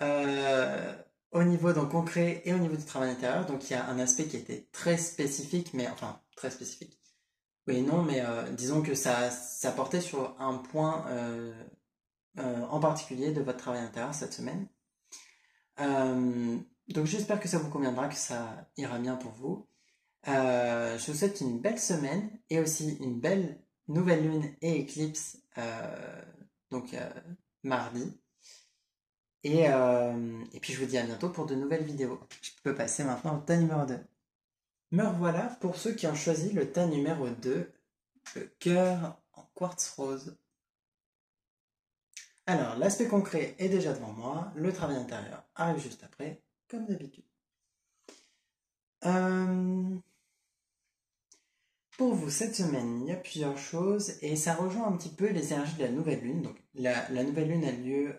A: au niveau donc concret et au niveau du travail intérieur. Donc il y a un aspect qui était très spécifique, mais enfin très spécifique. Oui et non, mais disons que ça portait sur un point en particulier de votre travail intérieur cette semaine. Euh, donc j'espère que ça vous conviendra, que ça ira bien pour vous. Je vous souhaite une belle semaine et aussi une belle nouvelle lune et éclipse donc mardi. Et puis je vous dis à bientôt pour de nouvelles vidéos. Je peux passer maintenant au tas numéro 2. Me revoilà pour ceux qui ont choisi le tas numéro 2, le cœur en quartz rose. Alors, l'aspect concret est déjà devant moi, le travail intérieur arrive juste après, comme d'habitude. Euh, pour vous, cette semaine, il y a plusieurs choses et ça rejoint un petit peu les énergies de la nouvelle lune. Donc, la nouvelle lune a lieu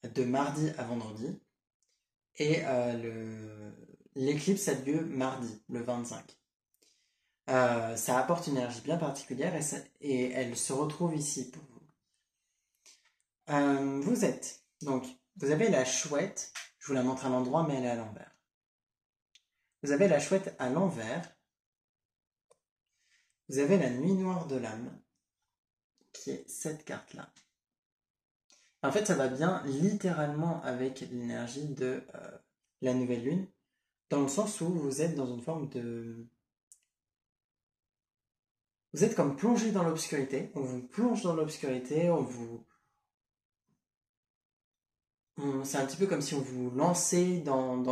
A: de mardi à vendredi et l'éclipse a lieu mardi, le 25. Ça apporte une énergie bien particulière et elle se retrouve ici pour vous. Vous êtes, donc, vous avez la chouette, je vous la montre à l'endroit, mais elle est à l'envers. Vous avez la chouette à l'envers, vous avez la nuit noire de l'âme, qui est cette carte-là. En fait, ça va bien littéralement avec l'énergie de la nouvelle lune, dans le sens où vous êtes dans une forme de... Vous êtes comme plongé dans l'obscurité, on vous plonge dans l'obscurité, c'est un petit peu comme si on vous lançait dans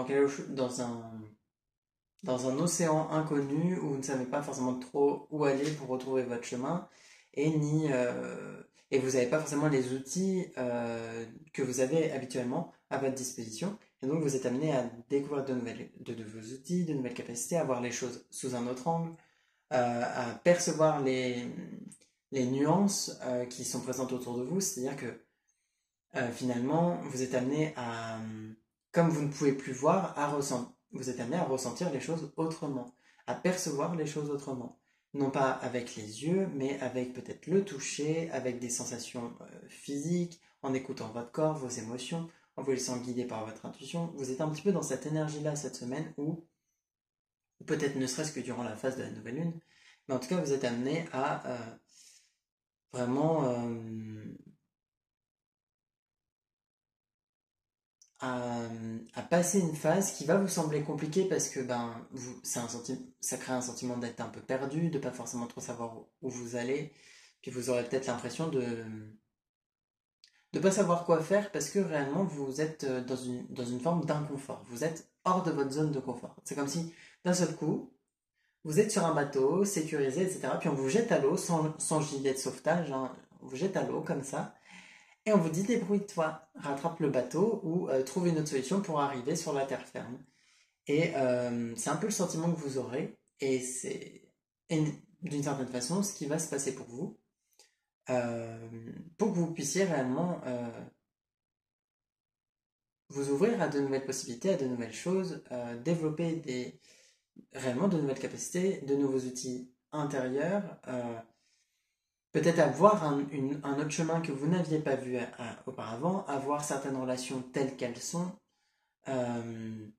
A: un océan inconnu où vous ne savez pas forcément trop où aller pour retrouver votre chemin et vous n'avez pas forcément les outils que vous avez habituellement à votre disposition. Et donc vous êtes amené à découvrir de nouveaux outils, de nouvelles capacités, à voir les choses sous un autre angle, à percevoir les nuances qui sont présentes autour de vous. C'est-à-dire que finalement, vous êtes amené à, comme vous ne pouvez plus voir, vous êtes amené à ressentir les choses autrement, à percevoir les choses autrement. Non pas avec les yeux, mais avec peut-être le toucher, avec des sensations physiques, en écoutant votre corps, vos émotions, en vous laissant guider par votre intuition. Vous êtes un petit peu dans cette énergie-là cette semaine où, peut-être ne serait-ce que durant la phase de la nouvelle lune, mais en tout cas, vous êtes amené à vraiment à, à passer une phase qui va vous sembler compliquée parce que ça crée un sentiment d'être un peu perdu, de pas forcément trop savoir où vous allez. Puis vous aurez peut-être l'impression de ne pas savoir quoi faire parce que réellement vous êtes dans une forme d'inconfort. Vous êtes hors de votre zone de confort. C'est comme si d'un seul coup, vous êtes sur un bateau sécurisé, etc. Puis on vous jette à l'eau sans gilet de sauvetage, hein. On vous jette à l'eau comme ça. Et on vous dit débrouille-toi, rattrape le bateau ou trouve une autre solution pour arriver sur la terre ferme. Et c'est un peu le sentiment que vous aurez, et c'est d'une certaine façon ce qui va se passer pour vous, euh, pour que vous puissiez réellement vous ouvrir à de nouvelles possibilités, à de nouvelles choses, développer réellement de nouvelles capacités, de nouveaux outils intérieurs, peut-être avoir un autre chemin que vous n'aviez pas vu auparavant, avoir certaines relations telles qu'elles sont. Il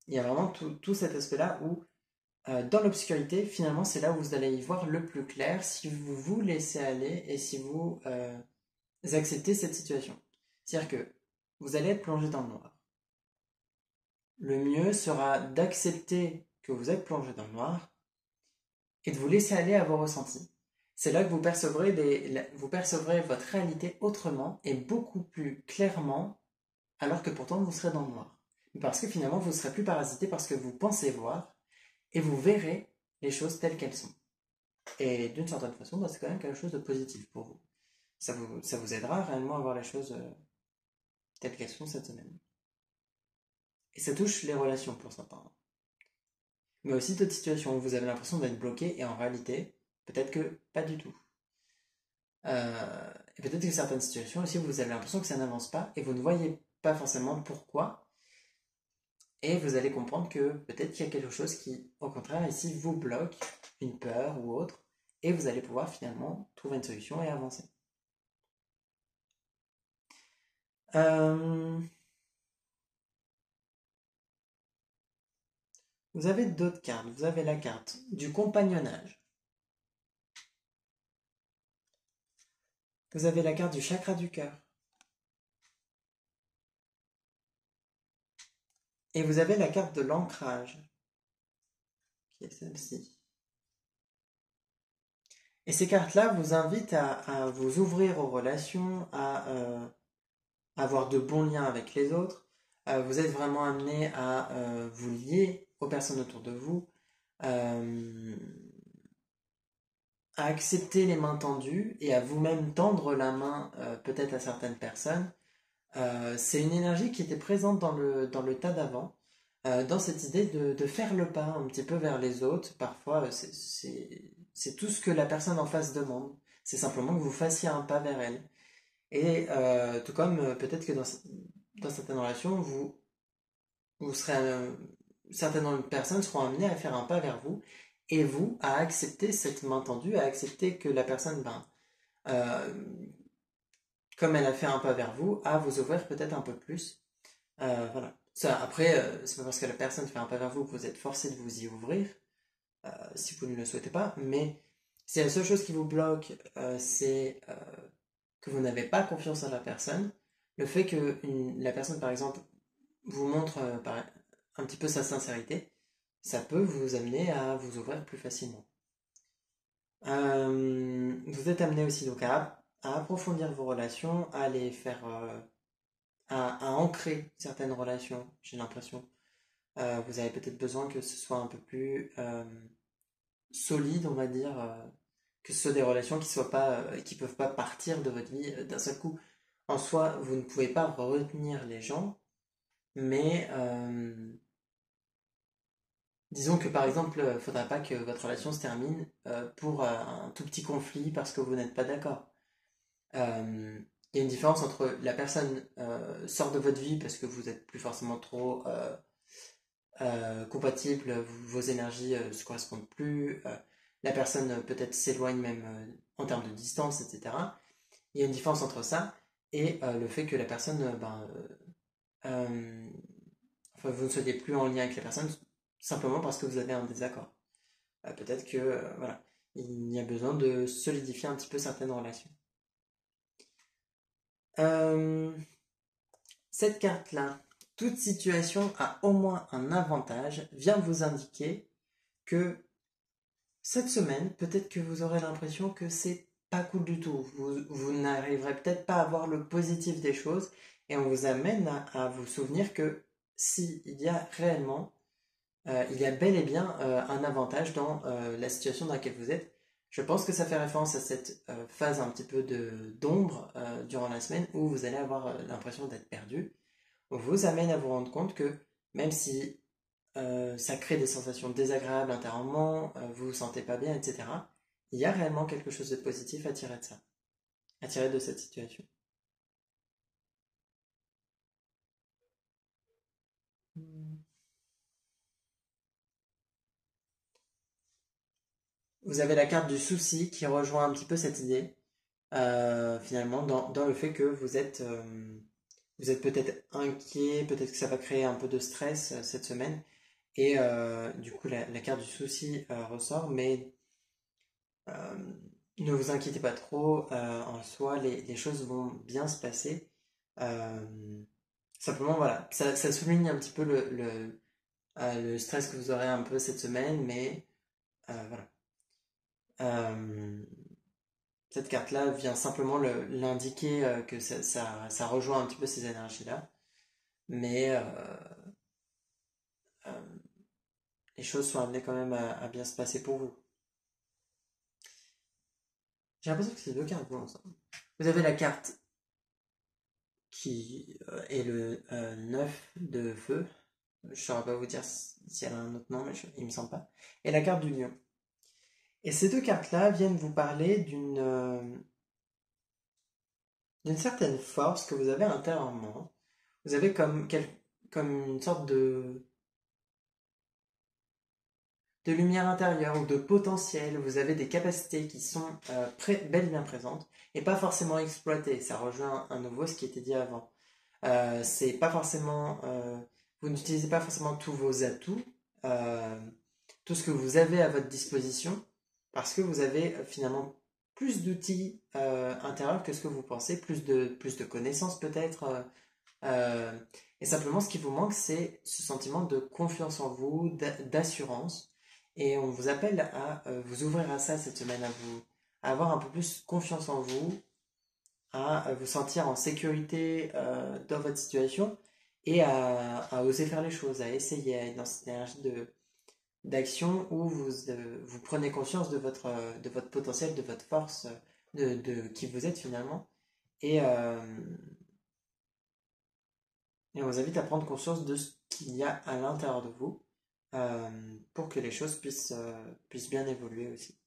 A: y a vraiment tout cet aspect-là où, dans l'obscurité, finalement, c'est là où vous allez y voir le plus clair si vous vous laissez aller et si vous acceptez cette situation. C'est-à-dire que vous allez être plongé dans le noir. Le mieux sera d'accepter que vous êtes plongé dans le noir et de vous laisser aller à vos ressentis. C'est là que vous percevrez votre réalité autrement et beaucoup plus clairement, alors que pourtant vous serez dans le noir. Parce que finalement, vous ne serez plus parasité parce que vous pensez voir et vous verrez les choses telles qu'elles sont. Et d'une certaine façon, bah, c'est quand même quelque chose de positif pour vous. Ça vous aidera réellement à voir les choses telles qu'elles sont cette semaine. Et ça touche les relations pour certains. Mais aussi d'autres situations où vous avez l'impression d'être bloqué et en réalité, peut-être que pas du tout. Et peut-être que certaines situations aussi, vous avez l'impression que ça n'avance pas et vous ne voyez pas forcément pourquoi. Et vous allez comprendre que peut-être qu'il y a quelque chose qui, au contraire, ici, vous bloque, une peur ou autre, et vous allez pouvoir finalement trouver une solution et avancer. Euh, Vous avez d'autres cartes. Vous avez la carte du compagnonnage. Vous avez la carte du chakra du cœur. Et vous avez la carte de l'ancrage, qui est celle-ci. Et ces cartes-là vous invitent à vous ouvrir aux relations, à avoir de bons liens avec les autres. Vous êtes vraiment amené à vous lier aux personnes autour de vous, euh, à accepter les mains tendues et à vous-même tendre la main peut-être à certaines personnes. C'est une énergie qui était présente dans le tas d'avant, dans cette idée de faire le pas un petit peu vers les autres. Parfois, c'est tout ce que la personne en face demande. C'est simplement que vous fassiez un pas vers elle. Et tout comme peut-être que dans certaines relations, vous serez, certaines personnes seront amenées à faire un pas vers vous et vous à accepter cette main tendue, à accepter que la personne, ben, euh, comme elle a fait un pas vers vous, à vous ouvrir peut-être un peu plus. Voilà. Ça, après, c'est pas parce que la personne fait un pas vers vous que vous êtes forcé de vous y ouvrir, si vous ne le souhaitez pas, mais si la seule chose qui vous bloque, c'est que vous n'avez pas confiance en la personne, le fait que la personne, par exemple, vous montre un petit peu sa sincérité, ça peut vous amener à vous ouvrir plus facilement. Vous êtes amené aussi donc à approfondir vos relations, à les faire, à ancrer certaines relations, j'ai l'impression. Vous avez peut-être besoin que ce soit un peu plus solide, on va dire, que ce soit des relations qui soient pas, qui peuvent pas partir de votre vie d'un seul coup. En soi, vous ne pouvez pas retenir les gens, mais disons que par exemple, il ne faudra pas que votre relation se termine pour un tout petit conflit parce que vous n'êtes pas d'accord. Il y a une différence entre la personne sort de votre vie parce que vous n'êtes plus forcément trop compatibles, vos énergies ne se correspondent plus, la personne peut-être s'éloigne même en termes de distance, etc. Il y a une différence entre ça et le fait que la personne, euh, enfin, vous ne soyez plus en lien avec la personne simplement parce que vous avez un désaccord. Peut-être que voilà, il y a besoin de solidifier un petit peu certaines relations. Euh, cette carte-là, toute situation a au moins un avantage, vient vous indiquer que cette semaine, peut-être que vous aurez l'impression que c'est pas cool du tout. Vous n'arriverez peut-être pas à voir le positif des choses et on vous amène à vous souvenir que si il y a réellement, il y a bel et bien un avantage dans la situation dans laquelle vous êtes. Je pense que ça fait référence à cette phase un petit peu d'ombre durant la semaine où vous allez avoir l'impression d'être perdu. On vous amène à vous rendre compte que même si ça crée des sensations désagréables intérieurement, vous vous sentez pas bien, etc. Il y a réellement quelque chose de positif à tirer de ça, à tirer de cette situation. Vous avez la carte du souci qui rejoint un petit peu cette idée, finalement, dans le fait que vous êtes peut-être inquiet, peut-être que ça va créer un peu de stress cette semaine, et du coup la carte du souci ressort, mais Euh, ne vous inquiétez pas trop, en soi, les choses vont bien se passer. Euh, Simplement, voilà, ça souligne un petit peu le stress que vous aurez un peu cette semaine, mais voilà. Euh, Cette carte-là vient simplement l'indiquer que ça rejoint un petit peu ces énergies-là. Mais euh, les choses sont amenées quand même à bien se passer pour vous. J'ai l'impression que c'est deux cartes vont ensemble. Vous avez la carte qui est le 9 de feu. Je ne saurais pas vous dire si elle a un autre nom, mais il me semble pas. Et la carte du lion. Et ces deux cartes-là viennent vous parler d'une certaine force que vous avez intérieurement. Vous avez comme une sorte de lumière intérieure ou de potentiel. Vous avez des capacités qui sont bel et bien présentes et pas forcément exploitées. Ça rejoint à nouveau ce qui était dit avant. C'est pas forcément, vous n'utilisez pas forcément tous vos atouts, euh, tout ce que vous avez à votre disposition, parce que vous avez finalement plus d'outils intérieurs que ce que vous pensez, plus de connaissances peut-être. Euh, et simplement, ce qui vous manque, c'est ce sentiment de confiance en vous, d'assurance. Et on vous appelle à vous ouvrir à ça cette semaine, à avoir un peu plus confiance en vous, à vous sentir en sécurité dans votre situation et à oser faire les choses, à essayer, à être dans cette énergie d'action où vous prenez conscience de votre potentiel, de votre force, de qui vous êtes finalement. Et, euh, et on vous invite à prendre conscience de ce qu'il y a à l'intérieur de vous pour que les choses puissent bien évoluer aussi.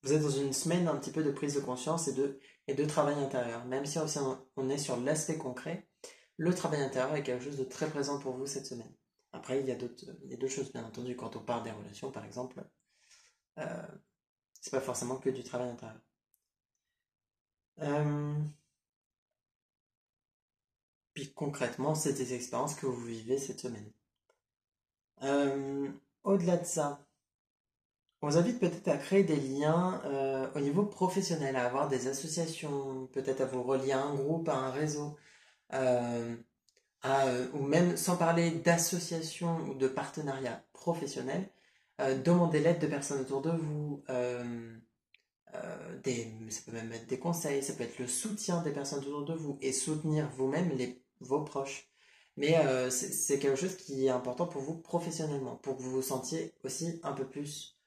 A: Vous êtes dans une semaine un petit peu de prise de conscience et de travail intérieur. Même si aussi on est sur l'aspect concret, le travail intérieur est quelque chose de très présent pour vous cette semaine. Après, il y a d'autres choses, bien entendu. Quand on parle des relations, par exemple, euh, c'est pas forcément que du travail intérieur. Euh, Puis concrètement, c'est des expériences que vous vivez cette semaine. Euh, Au-delà de ça, on vous invite peut-être à créer des liens au niveau professionnel, à avoir des associations, peut-être à vous relier à un groupe, à un réseau, euh, ou même sans parler d'associations ou de partenariats professionnels, demander l'aide de personnes autour de vous, ça peut même être des conseils, ça peut être le soutien des personnes autour de vous et soutenir vous-même vos proches. Mais c'est quelque chose qui est important pour vous professionnellement, pour que vous vous sentiez aussi un peu plus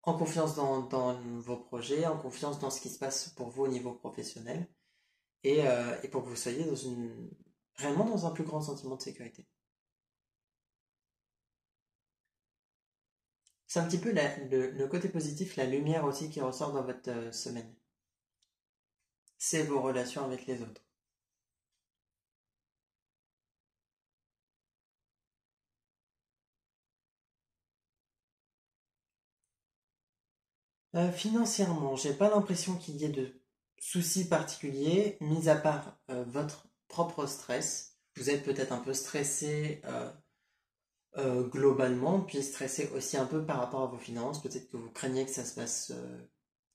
A: en confiance dans vos projets, en confiance dans ce qui se passe pour vous au niveau professionnel, et pour que vous soyez réellement dans un plus grand sentiment de sécurité. C'est un petit peu le côté positif, la lumière aussi qui ressort dans votre semaine. C'est vos relations avec les autres. Financièrement, j'ai pas l'impression qu'il y ait de soucis particuliers, mis à part votre propre stress. Vous êtes peut-être un peu stressé globalement, puis stressé aussi un peu par rapport à vos finances. Peut-être que vous craignez que ça se passe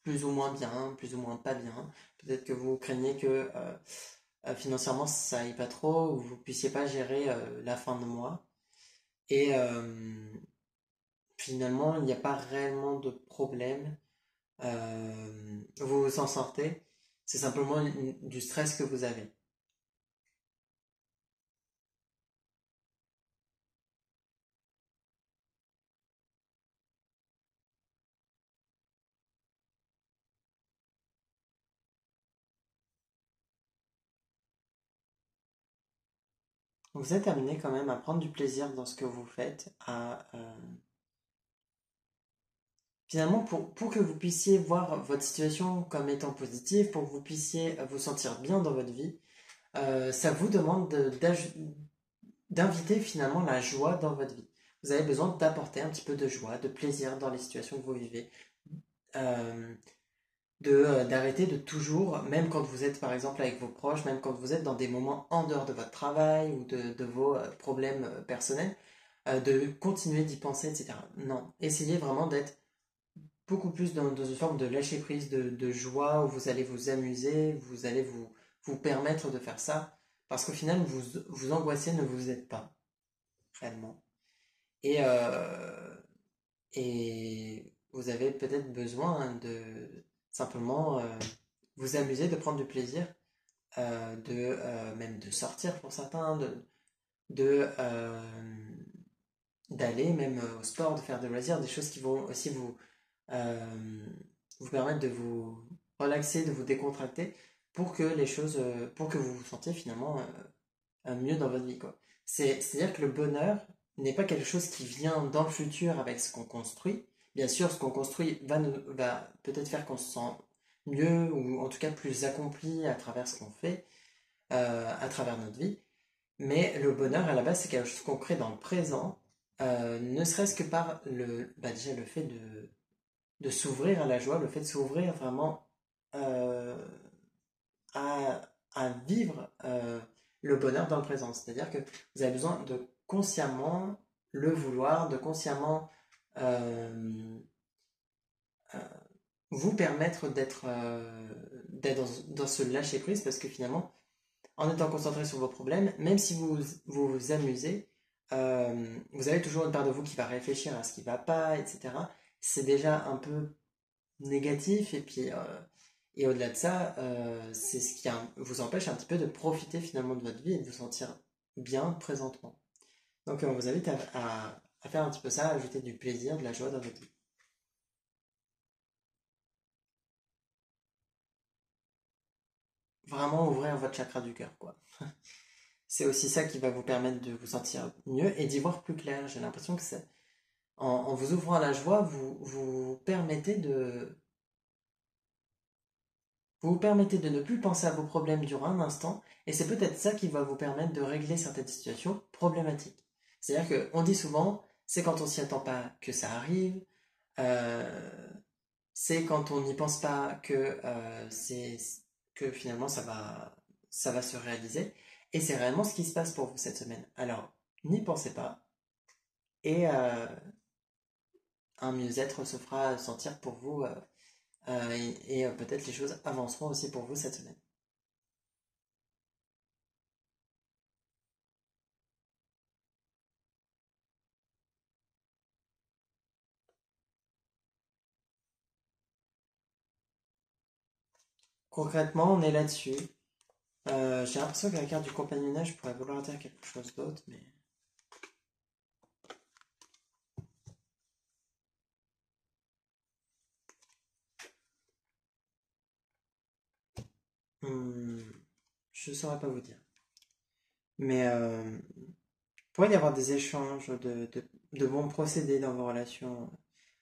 A: plus ou moins bien, plus ou moins pas bien. Peut-être que vous craignez que financièrement ça aille pas trop, ou vous puissiez pas gérer la fin de mois. Et finalement, il n'y a pas réellement de problème. Vous vous en sortez. C'est simplement du stress que vous avez. Vous êtes amené quand même à prendre du plaisir dans ce que vous faites, finalement, pour que vous puissiez voir votre situation comme étant positive, pour que vous puissiez vous sentir bien dans votre vie, ça vous demande d'inviter finalement la joie dans votre vie. Vous avez besoin d'apporter un petit peu de joie, de plaisir dans les situations que vous vivez. Euh, D'arrêter de toujours, même quand vous êtes par exemple avec vos proches, même quand vous êtes dans des moments en dehors de votre travail ou de vos problèmes personnels, de continuer d'y penser, etc. Non, essayez vraiment d'être beaucoup plus dans une forme de lâcher prise, de joie, où vous allez vous amuser, vous allez vous permettre de faire ça, parce qu'au final, vous angoissez, ne vous êtes pas, réellement. Et, et vous avez peut-être besoin simplement vous amuser, de prendre du plaisir, même de sortir pour certains, de d'aller même au sport, de faire des loisirs, des choses qui vont aussi euh, vous permettre de vous relaxer, de vous décontracter pour que les choses, pour que vous vous sentiez finalement mieux dans votre vie, quoi. C'est-à-dire que le bonheur n'est pas quelque chose qui vient dans le futur avec ce qu'on construit. Bien sûr, ce qu'on construit va peut-être faire qu'on se sent mieux ou en tout cas plus accompli à travers ce qu'on fait, à travers notre vie. Mais le bonheur, à la base, c'est quelque chose qu'on crée dans le présent, ne serait-ce que par déjà le fait de s'ouvrir à la joie, le fait de s'ouvrir vraiment euh, à vivre le bonheur dans le présent. C'est-à-dire que vous avez besoin de consciemment le vouloir, de consciemment euh, euh, vous permettre d'être dans ce lâcher-prise parce que finalement, en étant concentré sur vos problèmes, même si vous amusez, vous avez toujours une part de vous qui va réfléchir à ce qui ne va pas, etc. C'est déjà un peu négatif et au-delà de ça, c'est ce qui vous empêche un petit peu de profiter finalement de votre vie et de vous sentir bien présentement. Donc on vous invite à faire un petit peu ça, à ajouter du plaisir, de la joie dans votre vie. Vraiment ouvrir votre chakra du cœur, quoi. C'est aussi ça qui va vous permettre de vous sentir mieux et d'y voir plus clair. J'ai l'impression que en vous ouvrant à la joie, vous permettez de ne plus penser à vos problèmes durant un instant, et c'est peut-être ça qui va vous permettre de régler certaines situations problématiques. C'est-à-dire qu'on dit souvent, c'est quand on s'y attend pas que ça arrive, euh, c'est quand on n'y pense pas que finalement ça va se réaliser, et c'est réellement ce qui se passe pour vous cette semaine. Alors, n'y pensez pas, et un mieux-être se fera sentir pour vous, et peut-être les choses avanceront aussi pour vous cette semaine. Concrètement, on est là-dessus. J'ai l'impression que la carte du compagnonnage pourrait vouloir dire quelque chose d'autre, mais hmm, je saurais pas vous dire. Mais il pourrait y avoir des échanges de bons procédés dans vos relations.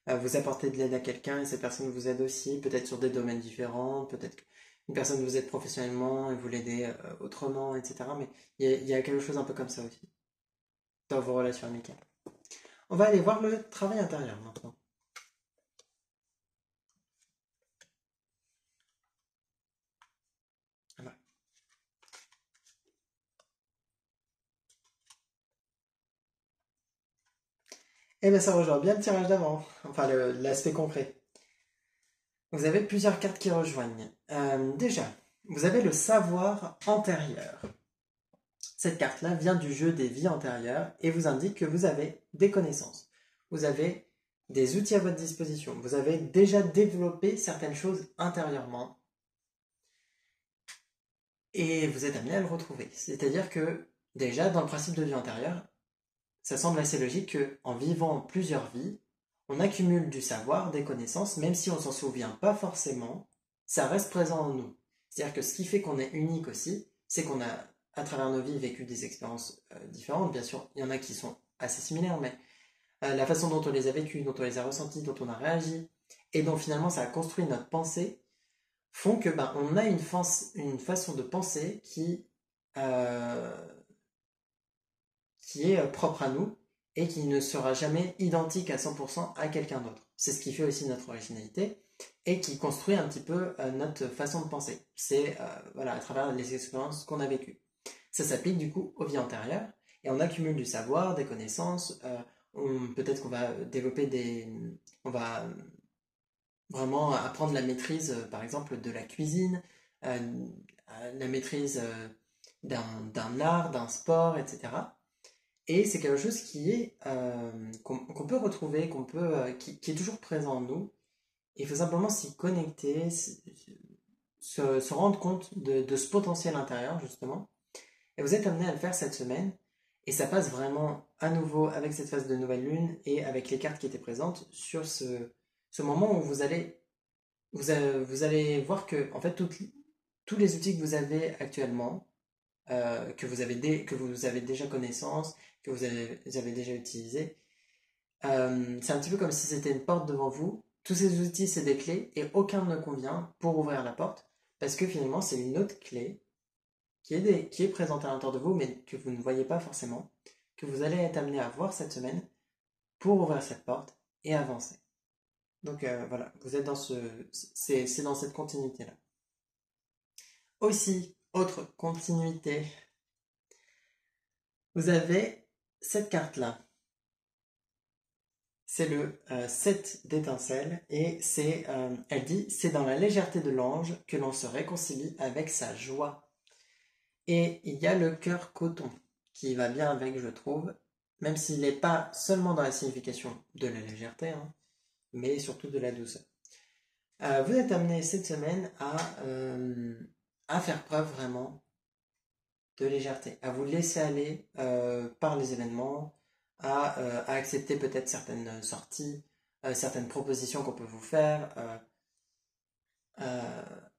A: Vous apportez de l'aide à quelqu'un et cette personne vous aide aussi, peut-être sur des domaines différents, peut-être qu'une personne vous aide professionnellement et vous l'aidez autrement, etc. Mais il y a quelque chose un peu comme ça aussi dans vos relations amicales. On va aller voir le travail intérieur maintenant. Voilà. Eh bien, ça rejoint bien le tirage d'avant, enfin l'aspect concret. Vous avez plusieurs cartes qui rejoignent. Déjà, vous avez le savoir antérieur. Cette carte-là vient du jeu des vies antérieures et vous indique que vous avez des connaissances. Vous avez des outils à votre disposition. Vous avez déjà développé certaines choses intérieurement et vous êtes amené à le retrouver. C'est-à-dire que déjà, dans le principe de vie antérieure, ça semble assez logique qu'en vivant plusieurs vies, on accumule du savoir, des connaissances, même si on ne s'en souvient pas forcément, ça reste présent en nous. C'est-à-dire que ce qui fait qu'on est unique aussi, c'est qu'on a, à travers nos vies, vécu des expériences différentes. Bien sûr, il y en a qui sont assez similaires, mais la façon dont on les a vécues, dont on les a ressenties, dont on a réagi, et dont finalement ça a construit notre pensée, font que on a une façon de penser euh, qui est propre à nous et qui ne sera jamais identique à 100% à quelqu'un d'autre. C'est ce qui fait aussi notre originalité et qui construit un petit peu notre façon de penser. C'est voilà, à travers les expériences qu'on a vécues. Ça s'applique du coup aux vies antérieures et on accumule du savoir, des connaissances. Peut-être qu'on va développer on va vraiment apprendre la maîtrise, par exemple, de la cuisine, euh, la maîtrise d'un art, d'un sport, etc. Et c'est quelque chose qui est qu'on peut retrouver, qui est toujours présent en nous il faut simplement s'y connecter, se rendre compte de ce potentiel intérieur, justement. Et vous êtes amené à le faire cette semaine. Et ça passe vraiment à nouveau avec cette phase de nouvelle lune et avec les cartes qui étaient présentes sur ce moment où vous allez voir que, en fait, tous les outils que vous avez actuellement, que vous avez déjà connaissance, que vous avez déjà utilisé, c'est un petit peu comme si c'était une porte devant vous. Tous ces outils, c'est des clés et aucun ne convient pour ouvrir la porte parce que finalement, c'est une autre clé qui est présente à l'intérieur de vous, mais que vous ne voyez pas forcément, que vous allez être amené à voir cette semaine pour ouvrir cette porte et avancer. Donc voilà, vous êtes c'est dans cette continuité-là. Aussi, autre continuité, vous avez cette carte-là. C'est le 7 d'étincelles et elle dit, c'est dans la légèreté de l'ange que l'on se réconcilie avec sa joie. Et il y a le cœur coton qui va bien avec, je trouve, même s'il n'est pas seulement dans la signification de la légèreté, hein, mais surtout de la douceur. Vous êtes amené cette semaine à faire preuve vraiment de légèreté, à vous laisser aller par les événements, à accepter peut-être certaines sorties, certaines propositions qu'on peut vous faire,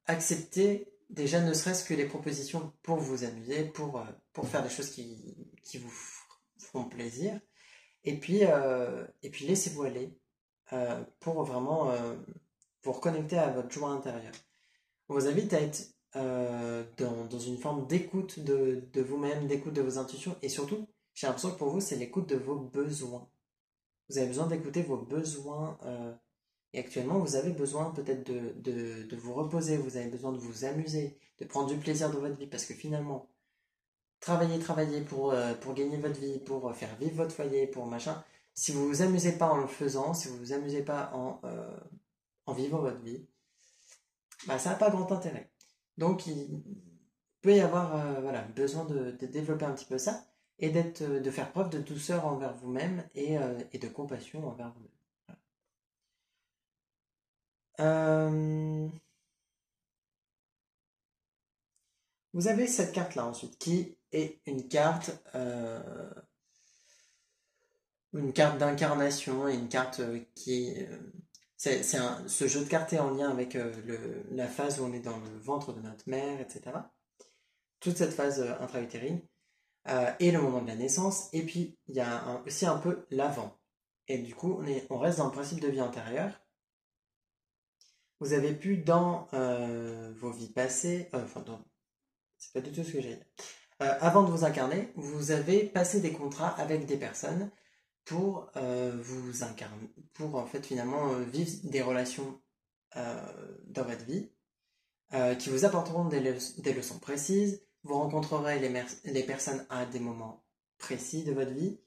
A: accepter déjà ne serait-ce que les propositions pour vous amuser, pour faire des choses qui vous feront plaisir, et puis laissez-vous aller pour vraiment vous reconnecter à votre joie intérieure. On vous invite à être dans une forme d'écoute de vous-même, d'écoute de vos intuitions, et surtout, j'ai l'impression que pour vous, c'est l'écoute de vos besoins. Vous avez besoin d'écouter vos besoins, et actuellement, vous avez besoin peut-être de vous reposer, vous avez besoin de vous amuser, de prendre du plaisir dans votre vie, parce que finalement, travailler pour gagner votre vie, pour faire vivre votre foyer, pour machin, si vous vous amusez pas en le faisant, si vous vous amusez pas en vivant votre vie, bah, ça n'a pas grand intérêt. Donc il peut y avoir voilà, besoin de développer un petit peu ça et de faire preuve de douceur envers vous-même et de compassion envers vous-même. Euh, vous avez cette carte-là ensuite qui est une carte d'incarnation et une carte ce jeu de cartes est en lien avec la phase où on est dans le ventre de notre mère, etc. Toute cette phase intra-utérine. Et le moment de la naissance, et puis il y a aussi un peu l'avant. Et du coup, on reste dans le principe de vie antérieure. Vous avez pu dans vos vies passées, c'est pas du tout ce que j'ai dit. Avant de vous incarner, vous avez passé des contrats avec des personnes pour vous incarner, pour en fait finalement vivre des relations dans votre vie qui vous apporteront des leçons précises. Vous rencontrerez les personnes à des moments précis de votre vie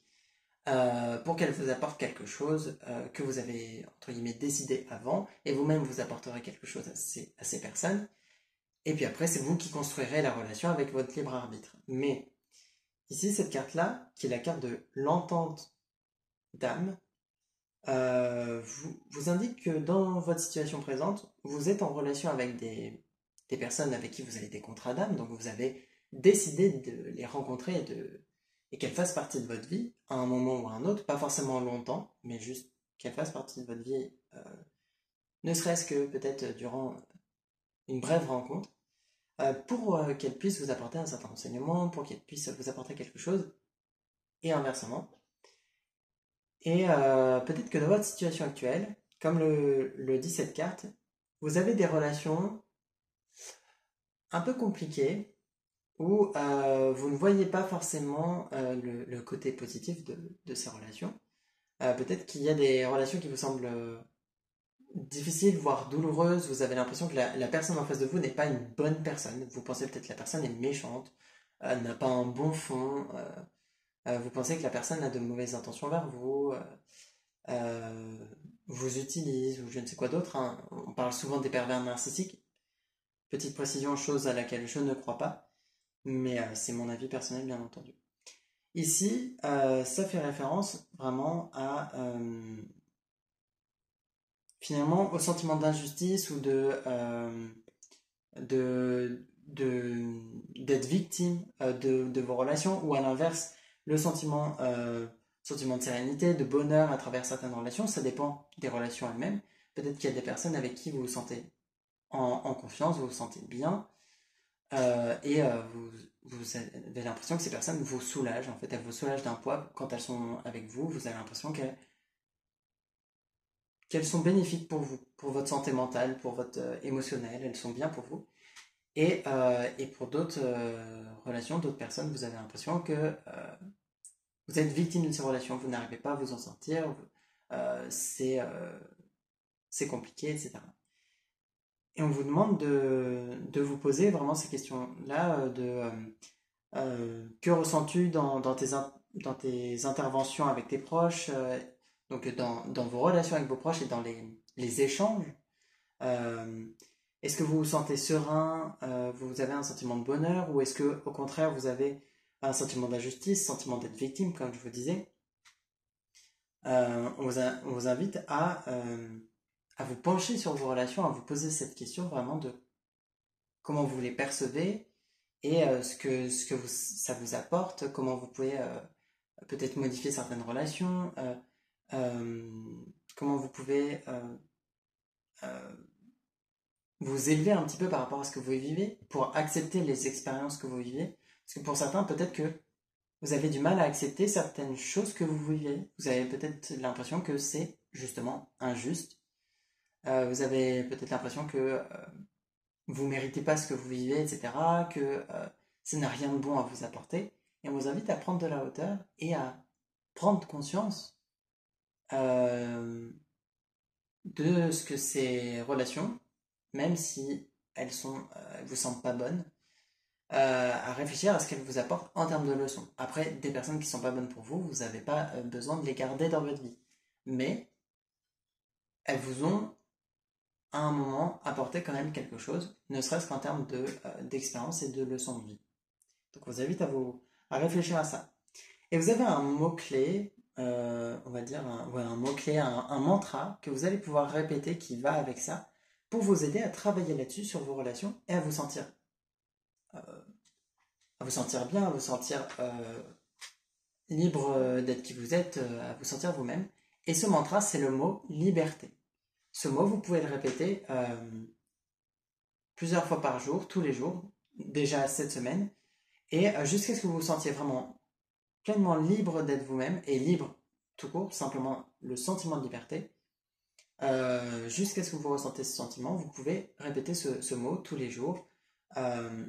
A: pour qu'elles vous apportent quelque chose que vous avez, entre guillemets, décidé avant, et vous-même vous apporterez quelque chose à ces personnes. Et puis après, c'est vous qui construirez la relation avec votre libre arbitre. Mais ici, cette carte-là, qui est la carte de l'entente d'âme, vous indique que dans votre situation présente, vous êtes en relation avec des personnes avec qui vous avez des contrats d'âme, donc vous avez décidé de les rencontrer et qu'elles fassent partie de votre vie à un moment ou à un autre, pas forcément longtemps, mais juste qu'elles fassent partie de votre vie, ne serait-ce que peut-être durant une brève rencontre, pour qu'elles puissent vous apporter un certain renseignement, pour qu'elles puissent vous apporter quelque chose, et inversement. Et peut-être que dans votre situation actuelle, comme le dit cette carte, vous avez des relations un peu compliquées où vous ne voyez pas forcément le côté positif de ces relations. Peut-être qu'il y a des relations qui vous semblent difficiles, voire douloureuses. Vous avez l'impression que la personne en face de vous n'est pas une bonne personne. Vous pensez peut-être que la personne est méchante, n'a pas un bon fond. Vous pensez que la personne a de mauvaises intentions envers vous. Euh, vous utilise ou je ne sais quoi d'autre, hein. On parle souvent des pervers narcissiques. Petite précision, chose à laquelle je ne crois pas, mais c'est mon avis personnel bien entendu. Ici, ça fait référence vraiment à finalement au sentiment d'injustice ou d'être victime de vos relations, ou à l'inverse, le sentiment de sérénité, de bonheur à travers certaines relations, ça dépend des relations elles-mêmes. Peut-être qu'il y a des personnes avec qui vous vous sentez en confiance, vous vous sentez bien, vous avez l'impression que ces personnes vous soulagent, en fait, elles vous soulagent d'un poids. Quand elles sont avec vous, vous avez l'impression qu'elles sont bénéfiques pour vous, pour votre santé mentale, pour votre émotionnel, elles sont bien pour vous. Et pour d'autres relations, d'autres personnes, vous avez l'impression que vous êtes victime de ces relations, vous n'arrivez pas à vous en sortir, euh, c'est euh, c'est compliqué, etc. Et on vous demande de vous poser vraiment ces questions-là, que ressens-tu dans tes interventions avec tes proches, donc dans vos relations avec vos proches et dans les échanges. euh, Est-ce que vous vous sentez serein, vous avez un sentiment de bonheur, ou est-ce que au contraire vous avez un sentiment d'injustice, sentiment d'être victime, comme je vous disais. On vous invite à vous pencher sur vos relations, à vous poser cette question vraiment de comment vous les percevez et ça vous apporte, comment vous pouvez peut-être modifier certaines relations, euh, comment vous pouvez euh, vous élever un petit peu par rapport à ce que vous vivez pour accepter les expériences que vous vivez. Parce que pour certains, peut-être que vous avez du mal à accepter certaines choses que vous vivez. Vous avez peut-être l'impression que c'est justement injuste. Vous avez peut-être l'impression que vous ne méritez pas ce que vous vivez, etc. Que ça n'a rien de bon à vous apporter. Et on vous invite à prendre de la hauteur et à prendre conscience euh, de ce que ces relations, même si elles vous semblent pas bonnes, à réfléchir à ce qu'elles vous apportent en termes de leçons. Après, des personnes qui ne sont pas bonnes pour vous, vous n'avez pas besoin de les garder dans votre vie. Mais elles vous ont, à un moment, apporté quand même quelque chose, ne serait-ce qu'en termes d'expérience et de leçons de vie. Donc, on vous invite à réfléchir à ça. Et vous avez un mot-clé, on va dire, ouais, un mot-clé, un mantra que vous allez pouvoir répéter qui va avec ça pour vous aider à travailler là-dessus sur vos relations et euh, à vous sentir bien, à vous sentir libre d'être qui vous êtes, à vous sentir vous-même. Et ce mantra, c'est le mot liberté. Ce mot, vous pouvez le répéter plusieurs fois par jour, tous les jours, déjà cette semaine, et jusqu'à ce que vous vous sentiez vraiment pleinement libre d'être vous-même, et libre tout court, simplement le sentiment de liberté. Jusqu'à ce que vous ressentez ce sentiment, vous pouvez répéter ce mot tous les jours. Euh,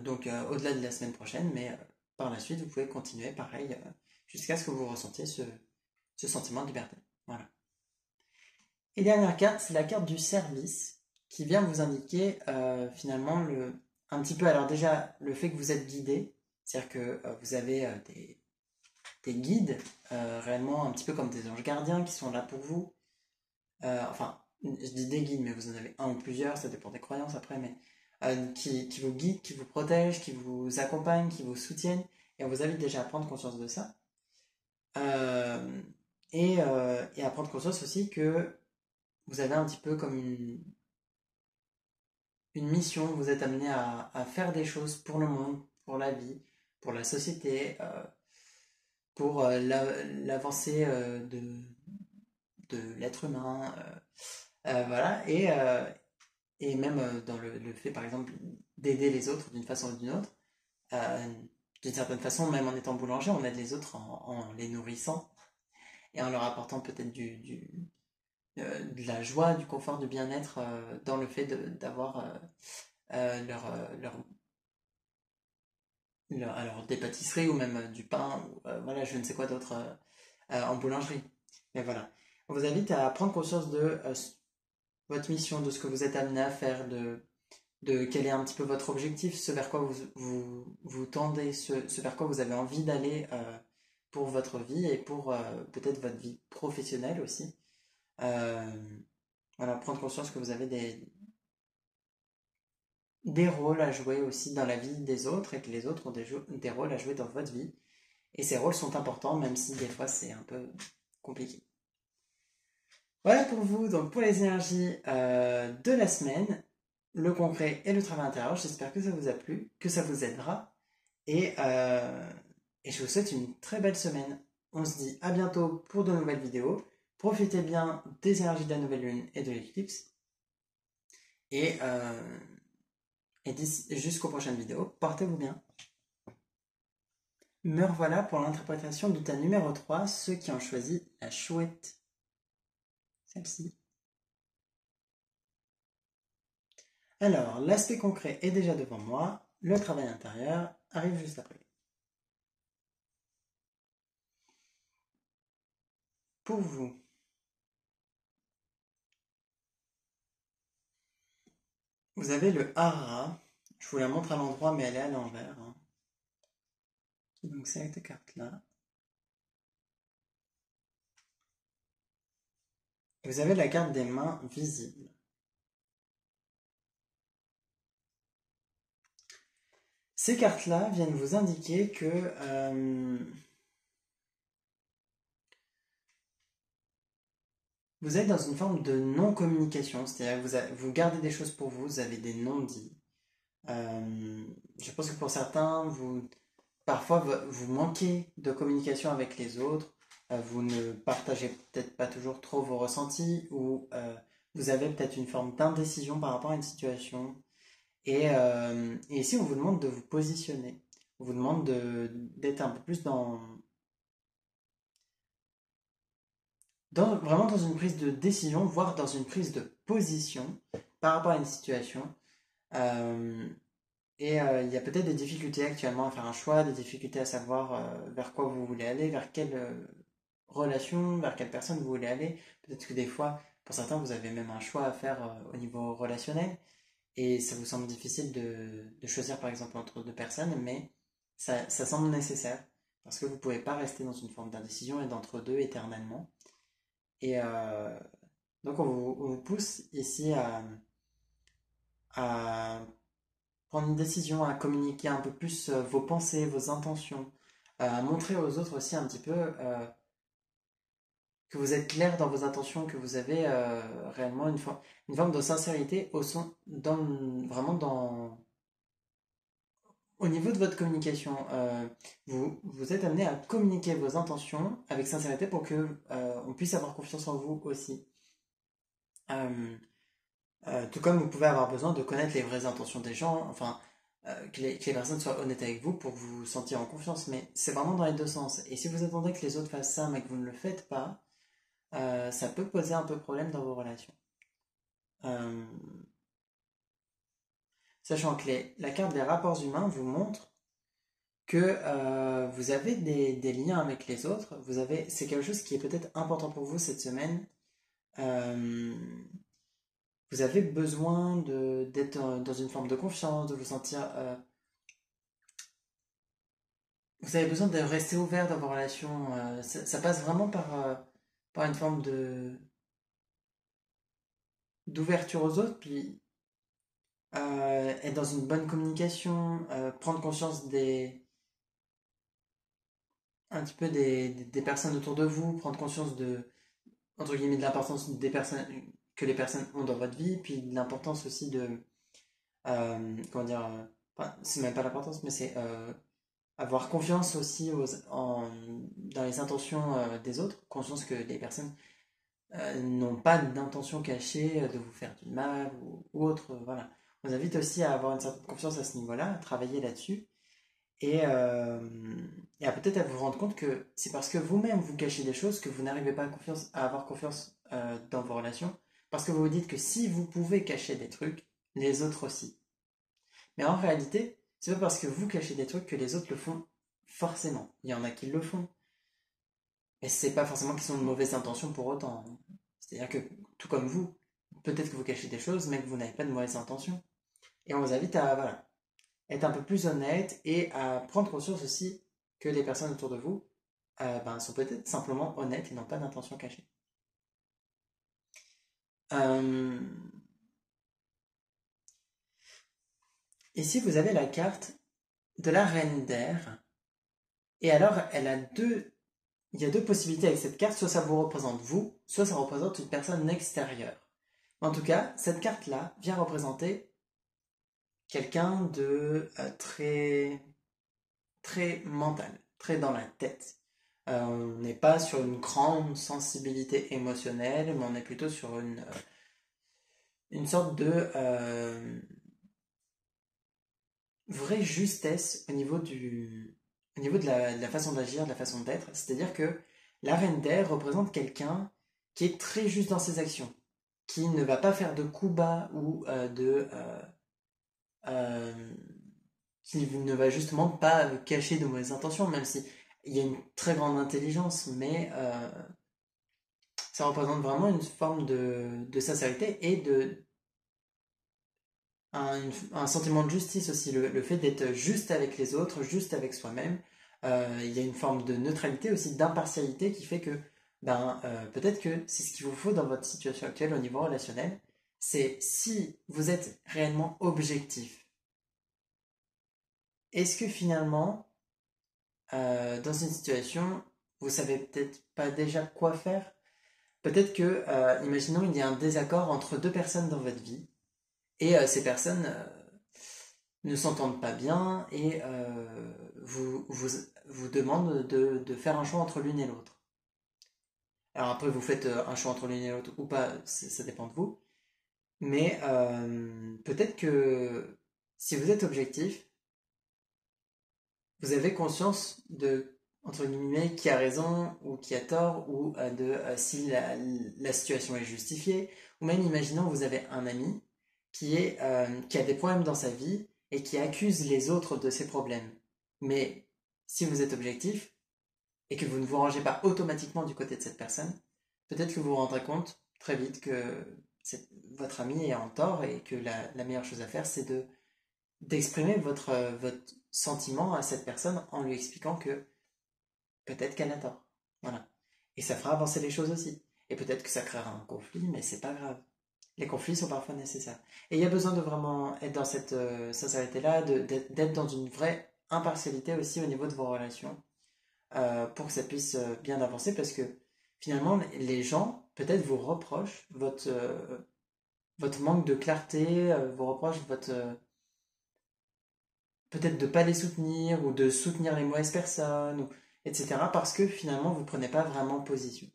A: donc au-delà de la semaine prochaine, mais par la suite, vous pouvez continuer pareil jusqu'à ce que vous ressentiez ce sentiment de liberté. Voilà. Et dernière carte, c'est la carte du service qui vient vous indiquer finalement un petit peu, alors déjà le fait que vous êtes guidé, c'est-à-dire que vous avez des guides, réellement un petit peu comme des anges gardiens qui sont là pour vous. Enfin, je dis des guides, mais vous en avez un ou plusieurs, ça dépend des croyances après, mais qui vous guident, qui vous protègent, qui vous accompagnent, qui vous soutiennent. Et on vous invite déjà à prendre conscience de ça. Euh, et à prendre conscience aussi que vous avez un petit peu comme une mission, vous êtes amené à faire des choses pour le monde, pour la vie, pour la société, pour l'avancée de l'être humain. Voilà, et même dans le fait, par exemple, d'aider les autres d'une façon ou d'une autre. Euh, d'une certaine façon, même en étant boulanger, on aide les autres en les nourrissant et en leur apportant peut-être de la joie, du confort, du bien-être dans le fait d'avoir alors des pâtisseries ou même du pain, ou voilà, je ne sais quoi d'autre en boulangerie. Mais voilà. On vous invite à prendre conscience de votre mission, de ce que vous êtes amené à faire, de quel est un petit peu votre objectif, ce vers quoi vous tendez, ce vers quoi vous avez envie d'aller pour votre vie et pour peut-être votre vie professionnelle aussi. Euh, voilà, prendre conscience que vous avez des rôles à jouer aussi dans la vie des autres et que les autres ont des rôles à jouer dans votre vie. Et ces rôles sont importants, même si des fois c'est un peu compliqué. Voilà pour vous, donc pour les énergies de la semaine, le concret et le travail intérieur. J'espère que ça vous a plu, que ça vous aidera. Et, euh, et je vous souhaite une très belle semaine. On se dit à bientôt pour de nouvelles vidéos. Profitez bien des énergies de la nouvelle lune et de l'éclipse. Et, euh, et jusqu'aux prochaines vidéos, portez-vous bien. Me revoilà pour l'interprétation du tas numéro 3, ceux qui ont choisi la chouette. Celle-ci. Alors, l'aspect concret est déjà devant moi, le travail intérieur arrive juste après. Pour vous, vous avez le hara. Je vous la montre à l'endroit, mais elle est à l'envers, hein. Donc, cette carte-là. Vous avez la carte des mains visibles. Ces cartes-là viennent vous indiquer que vous êtes dans une forme de non-communication, c'est-à-dire que vous gardez des choses pour vous, vous avez des non-dits. Je pense que pour certains, parfois vous manquez de communication avec les autres, vous ne partagez peut-être pas toujours trop vos ressentis, ou vous avez peut-être une forme d'indécision par rapport à une situation. Et ici, on vous demande de vous positionner. On vous demande d'être un peu plus vraiment dans une prise de décision, voire dans une prise de position par rapport à une situation. Euh, il y a peut-être des difficultés actuellement à faire un choix, des difficultés à savoir vers quoi vous voulez aller, vers quelle relation, vers quelle personne vous voulez aller. Peut-être que des fois, pour certains, vous avez même un choix à faire au niveau relationnel. Et ça vous semble difficile de choisir par exemple entre deux personnes, mais ça semble nécessaire parce que vous ne pouvez pas rester dans une forme d'indécision et d'entre deux éternellement. Et donc on vous pousse ici à prendre une décision, à communiquer un peu plus vos pensées, vos intentions, à montrer aux autres aussi un petit peu que vous êtes clair dans vos intentions, que vous avez réellement une forme de sincérité vraiment au niveau de votre communication. Vous êtes amené à communiquer vos intentions avec sincérité pour que on puisse avoir confiance en vous aussi. Euh, tout comme vous pouvez avoir besoin de connaître les vraies intentions des gens, enfin, que les personnes soient honnêtes avec vous pour vous sentir en confiance, mais c'est vraiment dans les deux sens. Et si vous attendez que les autres fassent ça, mais que vous ne le faites pas, ça peut poser un peu problème dans vos relations. Euh, Sachant que la carte des rapports humains vous montre que vous avez des liens avec les autres, c'est quelque chose qui est peut-être important pour vous cette semaine. Euh, Vous avez besoin d'être dans une forme de confiance, de vous sentir. Vous avez besoin de rester ouvert dans vos relations. Ça passe vraiment par une forme d'ouverture aux autres, puis être dans une bonne communication, prendre conscience un petit peu des personnes autour de vous, prendre conscience entre guillemets, de l'importance des personnes que les personnes ont dans votre vie, puis de l'importance aussi comment dire, enfin, c'est même pas l'importance, mais c'est avoir confiance aussi dans les intentions des autres, conscience que les personnes n'ont pas d'intention cachée de vous faire du mal ou autre, voilà. On vous invite aussi à avoir une certaine confiance à ce niveau-là, à travailler là-dessus, et, euh, et à peut-être à vous rendre compte que c'est parce que vous-même vous cachez des choses que vous n'arrivez pas à avoir confiance dans vos relations, parce que vous vous dites que si vous pouvez cacher des trucs, les autres aussi. Mais en réalité, c'est pas parce que vous cachez des trucs que les autres le font forcément. Il y en a qui le font, mais c'est pas forcément qu'ils ont de mauvaises intentions pour autant. C'est-à-dire que, tout comme vous, peut-être que vous cachez des choses, mais que vous n'avez pas de mauvaises intentions. Et on vous invite à, voilà, être un peu plus honnête et à prendre conscience aussi que les personnes autour de vous sont peut-être simplement honnêtes et n'ont pas d'intention cachée. Euh, Ici, vous avez la carte de la reine d'air. Et alors, elle a deux il y a deux possibilités avec cette carte, soit ça vous représente vous, soit ça représente une personne extérieure. En tout cas, cette carte-là vient représenter quelqu'un de très, très mental, très dans la tête. On n'est pas sur une grande sensibilité émotionnelle, mais on est plutôt sur une sorte de vraie justesse au niveau de la façon d'agir, de la façon d'être. C'est-à-dire que la reine d'air représente quelqu'un qui est très juste dans ses actions, qui ne va pas faire de coups bas ou euh, qui ne va justement pas cacher de mauvaises intentions, même si il y a une très grande intelligence, mais ça représente vraiment une forme de sincérité et un sentiment de justice aussi, le fait d'être juste avec les autres, juste avec soi-même. Il y a une forme de neutralité aussi, d'impartialité qui fait que peut-être que c'est ce qu'il vous faut dans votre situation actuelle au niveau relationnel. C'est si vous êtes réellement objectif. Est-ce que finalement, dans une situation, vous savez peut-être pas déjà quoi faire? Peut-être que, imaginons, il y a un désaccord entre deux personnes dans votre vie, et ces personnes ne s'entendent pas bien et vous demandent de faire un choix entre l'une et l'autre. Alors après, vous faites un choix entre l'une et l'autre ou pas, ça dépend de vous. Mais peut-être que si vous êtes objectif, vous avez conscience de, entre guillemets, qui a raison ou qui a tort, ou si la situation est justifiée, ou même imaginons vous avez un ami qui a des problèmes dans sa vie et qui accuse les autres de ses problèmes. Mais si vous êtes objectif et que vous ne vous rangez pas automatiquement du côté de cette personne, peut-être que vous vous rendrez compte très vite que votre ami est en tort et que la meilleure chose à faire, c'est d'exprimer votre sentiment à cette personne en lui expliquant que peut-être qu'elle a tort. Voilà. Et ça fera avancer les choses aussi. Et peut-être que ça créera un conflit, mais c'est pas grave. Les conflits sont parfois nécessaires. Et il y a besoin de vraiment être dans cette sincérité-là, d'être dans une vraie impartialité aussi au niveau de vos relations, pour que ça puisse bien avancer, parce que finalement, les gens, peut-être vous reprochent votre manque de clarté, vous reprochent peut-être de ne pas les soutenir, ou de soutenir les mauvaises personnes, etc. Parce que finalement, vous ne prenez pas vraiment position.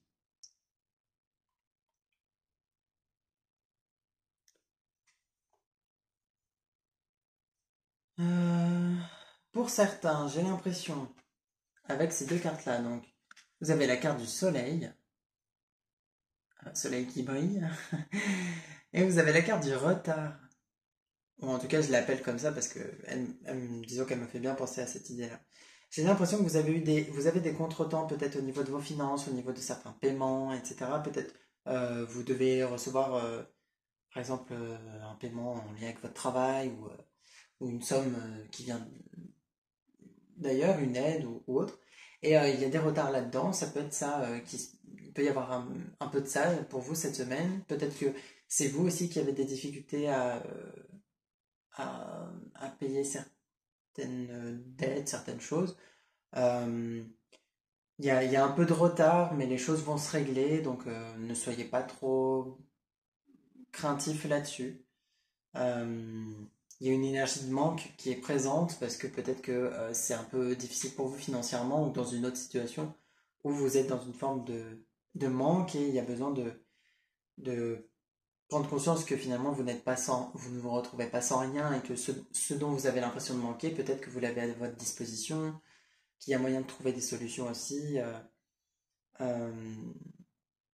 A: Euh, pour certains, j'ai l'impression, avec ces deux cartes-là, donc, vous avez la carte du soleil, soleil qui brille, et vous avez la carte du retard. Ou en tout cas, je l'appelle comme ça parce que, disons qu'elle me fait bien penser à cette idée-là. J'ai l'impression que vous avez des contretemps peut-être au niveau de vos finances, au niveau de certains paiements, etc. Peut-être vous devez recevoir, par exemple, un paiement en lien avec votre travail, ou une somme qui vient d'ailleurs, une aide ou autre. Et il y a des retards là-dedans. Ça peut être ça, il peut y avoir un peu de ça pour vous cette semaine. Peut-être que c'est vous aussi qui avez des difficultés à payer certaines dettes, certaines choses. Euh, il y a un peu de retard, mais les choses vont se régler, donc ne soyez pas trop craintif là-dessus. Euh, il y a une énergie de manque qui est présente parce que peut-être que c'est un peu difficile pour vous financièrement, ou dans une autre situation où vous êtes dans une forme de manque, et il y a besoin de prendre conscience que finalement vous ne vous retrouvez pas sans rien, et que ce dont vous avez l'impression de manquer, peut-être que vous l'avez à votre disposition, qu'il y a moyen de trouver des solutions aussi. Euh,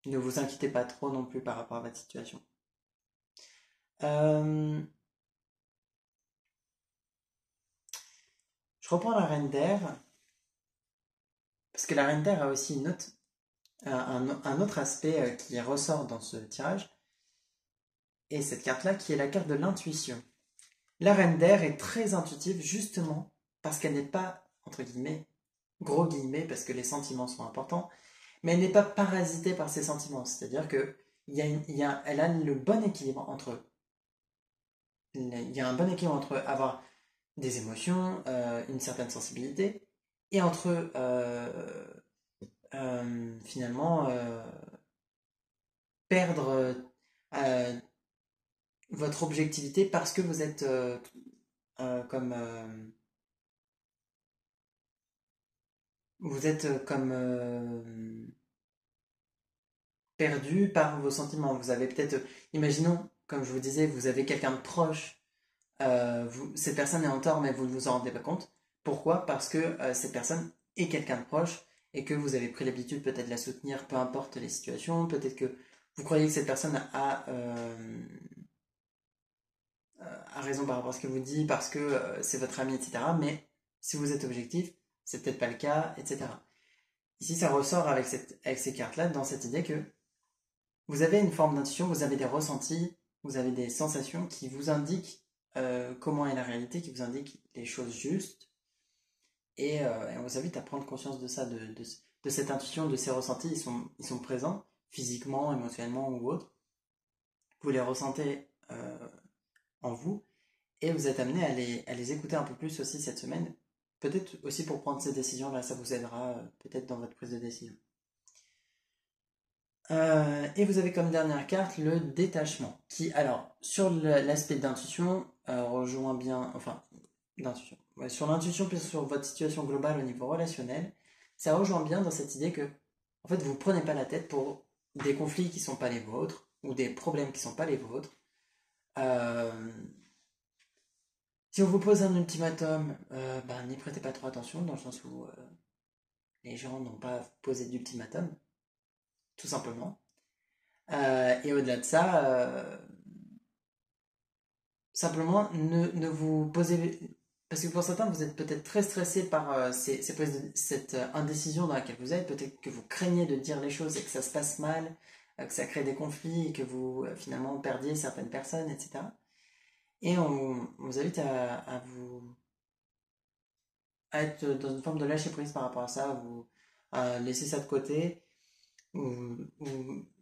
A: ne vous inquiétez pas trop non plus par rapport à votre situation. Euh, je reprends la reine d'air, parce que la reine d'air a aussi un autre aspect qui ressort dans ce tirage, et cette carte-là qui est la carte de l'intuition. La reine d'air est très intuitive justement parce qu'elle n'est pas, entre guillemets, gros guillemets, parce que les sentiments sont importants, mais elle n'est pas parasitée par ses sentiments. C'est-à-dire que elle a le bon équilibre entre, il y a un bon équilibre entre avoir des émotions, une certaine sensibilité, et entre finalement perdre euh, votre objectivité parce que vous êtes comme vous êtes comme perdu par vos sentiments. Vous avez peut-être, imaginons, comme je vous disais, vous avez quelqu'un de proche, cette personne est en tort, mais vous ne vous en rendez pas compte. Pourquoi? Parce que cette personne est quelqu'un de proche et que vous avez pris l'habitude peut-être de la soutenir, peu importe les situations. Peut-être que vous croyez que cette personne a raison par rapport à ce qu'elle vous dit parce que c'est votre ami, etc. Mais si vous êtes objectif, c'est peut-être pas le cas, etc. Ici, ça ressort avec ces cartes-là dans cette idée que vous avez une forme d'intuition, vous avez des ressentis, vous avez des sensations qui vous indiquent comment est la réalité, qui vous indiquent les choses justes. Et on vous invite à prendre conscience de ça, de cette intuition, de ces ressentis. Ils sont présents, physiquement, émotionnellement ou autre. Vous les ressentez en vous et vous êtes amené à les écouter un peu plus aussi cette semaine. Peut-être aussi pour prendre ces décisions-là, ça vous aidera peut-être dans votre prise de décision. Et vous avez comme dernière carte le détachement, qui, alors, sur l'aspect d'intuition, rejoint bien, enfin, d'intuition, ouais, sur l'intuition, puis sur votre situation globale au niveau relationnel, ça rejoint bien dans cette idée que, en fait, vous prenez pas la tête pour des conflits qui sont pas les vôtres, ou des problèmes qui sont pas les vôtres. Euh, Si on vous pose un ultimatum, ben, n'y prêtez pas trop attention, dans le sens où les gens n'ont pas posé d'ultimatum, tout simplement. Et au-delà de ça, simplement ne vous posez... Parce que pour certains, vous êtes peut-être très stressé par cette indécision dans laquelle vous êtes. Peut-être que vous craignez de dire les choses et que ça se passe mal, que ça crée des conflits et que vous finalement perdiez certaines personnes, etc. Et on vous invite à être dans une forme de lâcher prise par rapport à ça, à laisser ça de côté, ou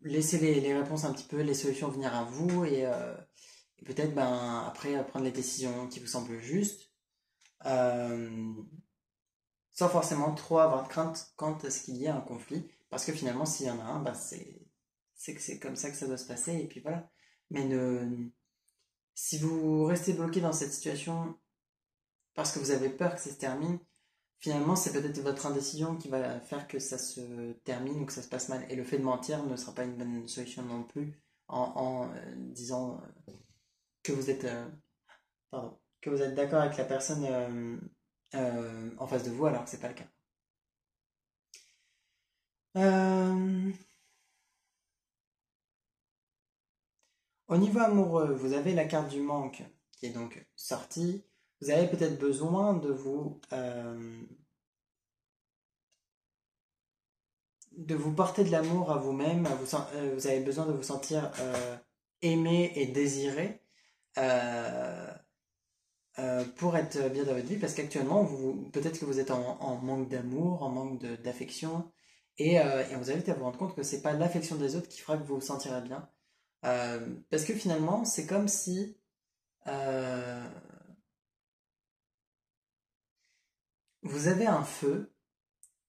A: laisser les réponses un petit peu, les solutions venir à vous et peut-être ben, après prendre les décisions qui vous semblent justes, euh, sans forcément trop avoir de crainte quant à ce qu'il y ait un conflit, parce que finalement s'il y en a un, ben, c'est que c'est comme ça que ça doit se passer, et puis voilà. Mais si vous restez bloqué dans cette situation parce que vous avez peur que ça se termine, finalement, c'est peut-être votre indécision qui va faire que ça se termine ou que ça se passe mal. Et le fait de mentir ne sera pas une bonne solution non plus en disant que vous êtes, pardon, que vous êtes d'accord avec la personne en face de vous alors que c'est pas le cas. Euh, Au niveau amoureux, vous avez la carte du manque qui est donc sortie. Vous avez peut-être besoin de vous porter de l'amour à vous-même. Vous avez besoin de vous sentir aimé et désiré. euh, pour être bien dans votre vie, parce qu'actuellement, peut-être que vous êtes en manque d'amour, en manque d'affection, et on vous invite à vous rendre compte que c'est pas l'affection des autres qui fera que vous vous sentirez bien. Parce que finalement, c'est comme si euh, vous avez un feu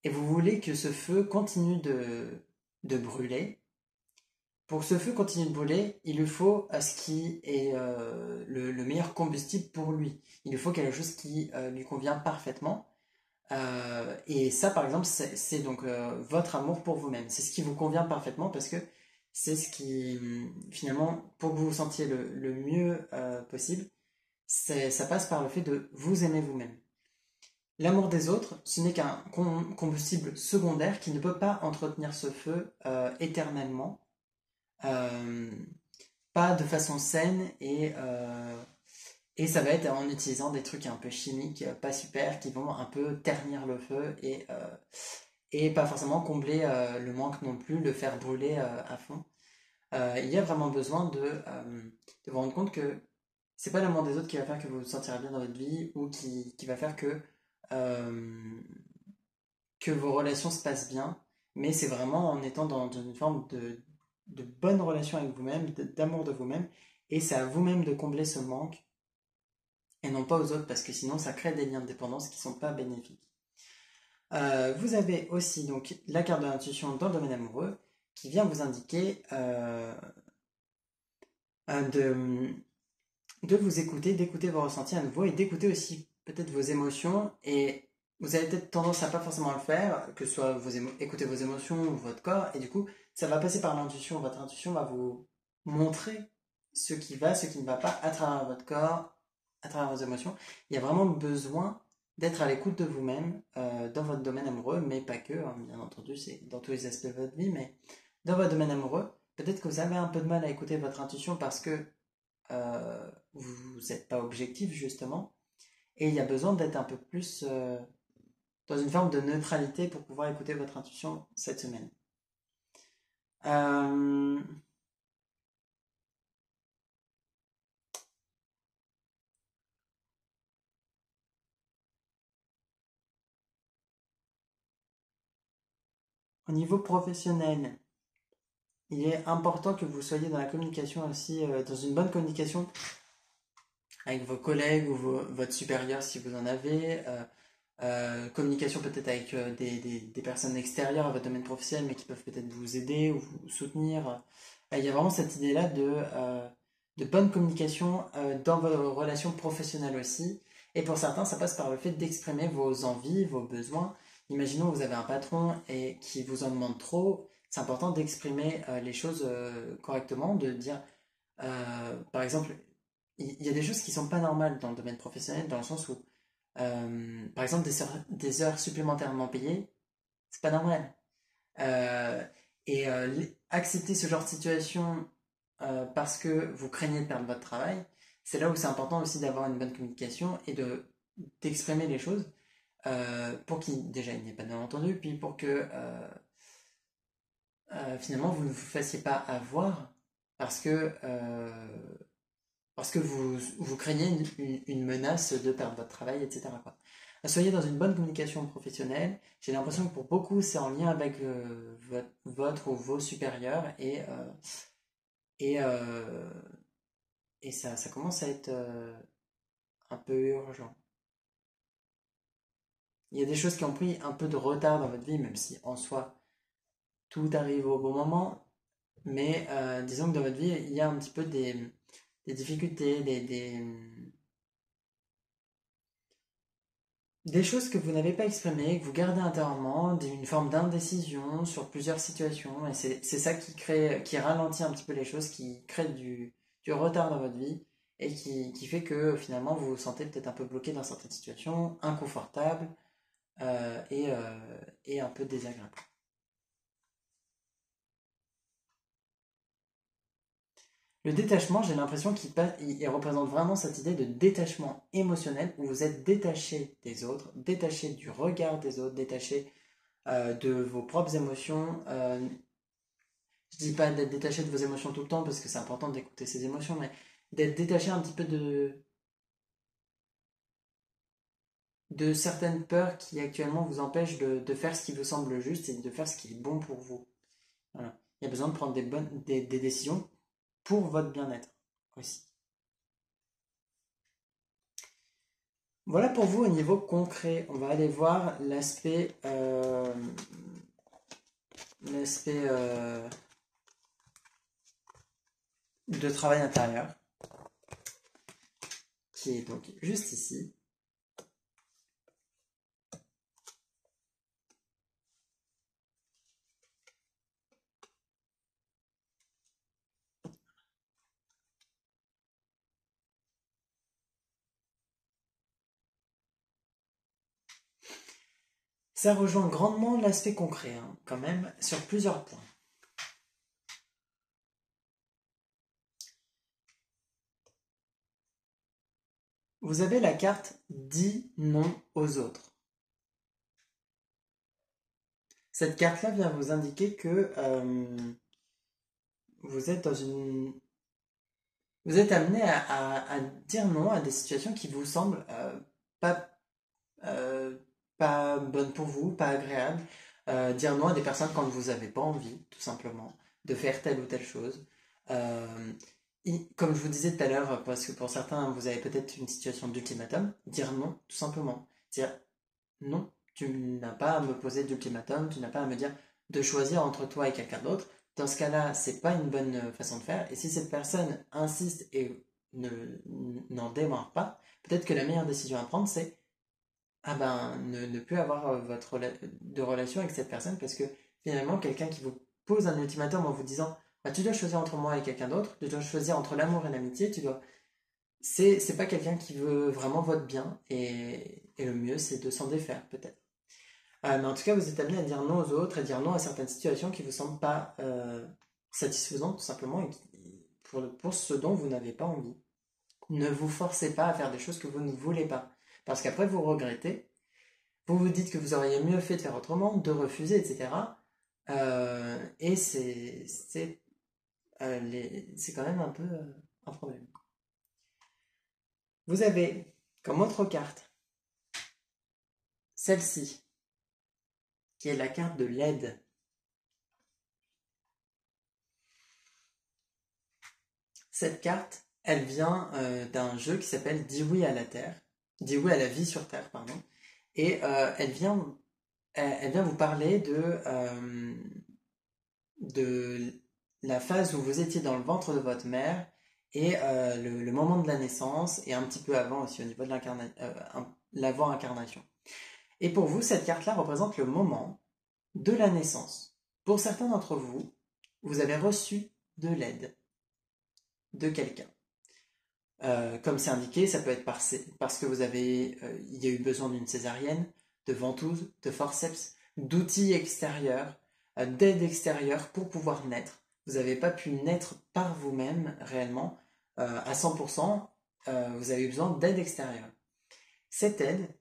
A: et vous voulez que ce feu continue de brûler. Pour que ce feu continue de brûler, il lui faut ce qui est le meilleur combustible pour lui. Il lui faut quelque chose qui lui convient parfaitement. Et ça, par exemple, c'est donc votre amour pour vous-même. C'est ce qui vous convient parfaitement parce que c'est ce qui, finalement, pour que vous vous sentiez le mieux possible, ça passe par le fait de vous aimer vous-même. L'amour des autres, ce n'est qu'un combustible secondaire qui ne peut pas entretenir ce feu éternellement, euh, pas de façon saine et ça va être en utilisant des trucs un peu chimiques, pas super, qui vont un peu ternir le feu et pas forcément combler le manque non plus, le faire brûler à fond. Il y a vraiment besoin de vous rendre compte que c'est pas l'amour des autres qui va faire que vous vous sentirez bien dans votre vie ou qui va faire euh, que vos relations se passent bien, mais c'est vraiment en étant dans une forme de bonne relation avec vous-même, d'amour de vous-même, et c'est à vous-même de combler ce manque et non pas aux autres, parce que sinon ça crée des liens de dépendance qui ne sont pas bénéfiques. Vous avez aussi donc la carte de l'intuition dans le domaine amoureux qui vient vous indiquer de, de vous écouter, d'écouter vos ressentis à nouveau et d'écouter aussi peut-être vos émotions. Et vous avez peut-être tendance à pas forcément le faire, que ce soit écouter vos émotions ou votre corps. Et du coup, ça va passer par l'intuition. Votre intuition va vous montrer ce qui va, ce qui ne va pas à travers votre corps, à travers vos émotions. Il y a vraiment besoin d'être à l'écoute de vous-même dans votre domaine amoureux, mais pas que, hein, bien entendu, c'est dans tous les aspects de votre vie, mais dans votre domaine amoureux, peut-être que vous avez un peu de mal à écouter votre intuition parce que vous n'êtes pas objectif justement, et il y a besoin d'être un peu plus dans une forme de neutralité pour pouvoir écouter votre intuition cette semaine. Euh, Au niveau professionnel, il est important que vous soyez dans la communication aussi, dans une bonne communication avec vos collègues ou votre supérieur si vous en avez. Communication peut-être avec des personnes extérieures à votre domaine professionnel mais qui peuvent peut-être vous aider ou vous soutenir. Il y a vraiment cette idée-là de bonne communication dans vos relations professionnelles aussi. Et pour certains, ça passe par le fait d'exprimer vos envies, vos besoins. Imaginons que vous avez un patron et qui vous en demande trop. C'est important d'exprimer les choses correctement, de dire, par exemple, il y a des choses qui sont pas normales dans le domaine professionnel, dans le sens où par exemple, des heures supplémentairement payées, c'est pas normal. Euh, Accepter ce genre de situation parce que vous craignez de perdre votre travail, c'est là où c'est important aussi d'avoir une bonne communication et d'exprimer les choses pour qu'il déjà il n'y ait pas de malentendu, puis pour que finalement vous ne vous fassiez pas avoir parce que vous craignez une menace de perdre votre travail, etc., quoi. Soyez dans une bonne communication professionnelle. J'ai l'impression que pour beaucoup, c'est en lien avec votre ou vos supérieurs et, euh, et ça commence à être un peu urgent. Il y a des choses qui ont pris un peu de retard dans votre vie, même si en soi tout arrive au bon moment. Mais disons que dans votre vie, il y a un petit peu des difficultés, des choses que vous n'avez pas exprimées, que vous gardez intérieurement, une forme d'indécision sur plusieurs situations, et c'est ça qui ralentit un petit peu les choses, qui crée du retard dans votre vie, et qui fait que finalement vous vous sentez peut-être un peu bloqué dans certaines situations, inconfortable, et un peu désagréable. Le détachement, j'ai l'impression il représente vraiment cette idée de détachement émotionnel, où vous êtes détaché des autres, détaché du regard des autres, détaché de vos propres émotions. Je dis pas d'être détaché de vos émotions tout le temps parce que c'est important d'écouter ses émotions, mais d'être détaché un petit peu de certaines peurs qui actuellement vous empêchent de faire ce qui vous semble juste et de faire ce qui est bon pour vous. Voilà. Il y a besoin de prendre des décisions pour votre bien-être aussi. Voilà pour vous au niveau concret. On va aller voir l'aspect de travail intérieur qui est donc juste ici. Ça rejoint grandement l'aspect concret, hein, quand même, sur plusieurs points. Vous avez la carte Dis non aux autres. Cette carte-là vient vous indiquer que vous êtes dans une... Vous êtes amené à dire non à des situations qui vous semblent pas, euh, pas bonnes pour vous, pas agréables. Dire non à des personnes quand vous n'avez pas envie, tout simplement, de faire telle ou telle chose. Euh, Comme je vous disais tout à l'heure, parce que pour certains, vous avez peut-être une situation d'ultimatum, dire non, tout simplement. Dire non, tu n'as pas à me poser d'ultimatum, tu n'as pas à me dire de choisir entre toi et quelqu'un d'autre. Dans ce cas-là, c'est pas une bonne façon de faire. Et si cette personne insiste et ne n'en démarre pas, peut-être que la meilleure décision à prendre, c'est ah ben, ne plus avoir de relation avec cette personne parce que finalement, quelqu'un qui vous pose un ultimatum en vous disant bah, tu dois choisir entre moi et quelqu'un d'autre, tu dois choisir entre l'amour et l'amitié, tu dois. C'est pas quelqu'un qui veut vraiment votre bien et le mieux c'est de s'en défaire peut-être. Mais en tout cas, vous êtes amené à dire non aux autres, à dire non à certaines situations qui vous semblent pas satisfaisantes tout simplement et pour ce dont vous n'avez pas envie. Ne vous forcez pas à faire des choses que vous ne voulez pas. Parce qu'après, vous regrettez, vous vous dites que vous auriez mieux fait de faire autrement, de refuser, etc. Et c'est quand même un peu un problème. Vous avez comme autre carte celle-ci, qui est la carte de l'aide. Cette carte, elle vient d'un jeu qui s'appelle Dis oui à la Terre, Dis oui à la vie sur Terre, pardon. Et elle vient vous parler de la phase où vous étiez dans le ventre de votre mère et le moment de la naissance et un petit peu avant aussi au niveau de l'avant-incarnation. Et pour vous, cette carte-là représente le moment de la naissance. Pour certains d'entre vous, vous avez reçu de l'aide de quelqu'un. Comme c'est indiqué, ça peut être parce que il y a eu besoin d'une césarienne, de ventouse, de forceps, d'outils extérieurs, d'aide extérieure pour pouvoir naître. Vous n'avez pas pu naître par vous-même réellement à 100%, vous avez eu besoin d'aide extérieure. Cette aide,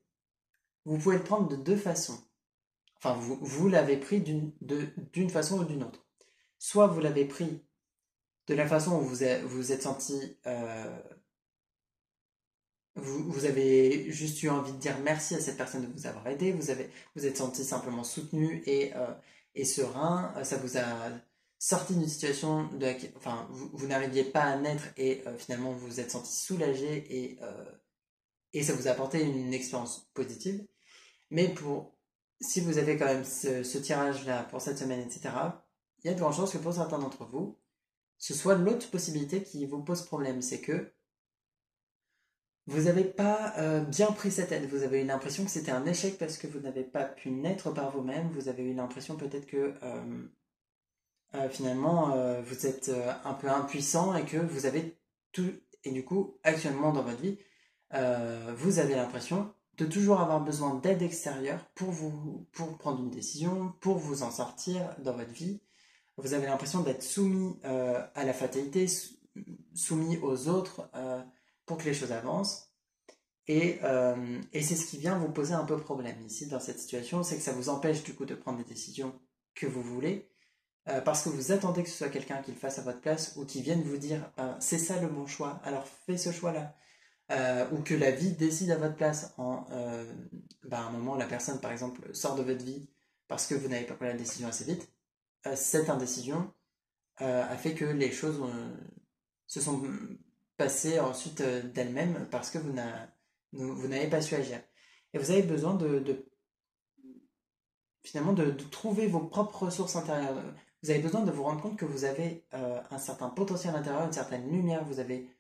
A: vous pouvez le prendre de deux façons. Enfin, vous l'avez pris d'une façon ou d'une autre. Soit vous l'avez pris de la façon où vous êtes senti vous avez juste eu envie de dire merci à cette personne de vous avoir aidé, vous êtes senti simplement soutenu et serein, ça vous a sorti d'une situation enfin, vous n'arriviez pas à naître et finalement vous vous êtes senti soulagé et ça vous a apporté une expérience positive. Mais si vous avez quand même ce tirage-là pour cette semaine, etc., il y a de grandes chances que pour certains d'entre vous, ce soit l'autre possibilité qui vous pose problème, c'est que vous n'avez pas bien pris cette aide, vous avez eu l'impression que c'était un échec parce que vous n'avez pas pu naître par vous-même, vous avez eu l'impression peut-être que finalement vous êtes un peu impuissant et que vous avez tout, et du coup actuellement dans votre vie, vous avez l'impression de toujours avoir besoin d'aide extérieure pour prendre une décision, pour vous en sortir dans votre vie. Vous avez l'impression d'être soumis à la fatalité, soumis aux autres pour que les choses avancent. Et c'est ce qui vient vous poser un peu problème ici dans cette situation, c'est que ça vous empêche du coup de prendre des décisions que vous voulez, parce que vous attendez que ce soit quelqu'un qui le fasse à votre place ou qui vienne vous dire c'est ça le bon choix, alors fais ce choix-là. Ou que la vie décide à votre place à un moment la personne par exemple sort de votre vie parce que vous n'avez pas pris la décision assez vite. Cette indécision a fait que les choses se sont passées ensuite d'elles-mêmes parce que vous n'avez pas su agir. Et vous avez besoin finalement de trouver vos propres ressources intérieures. Vous avez besoin de vous rendre compte que vous avez un certain potentiel intérieur, une certaine lumière, vous avez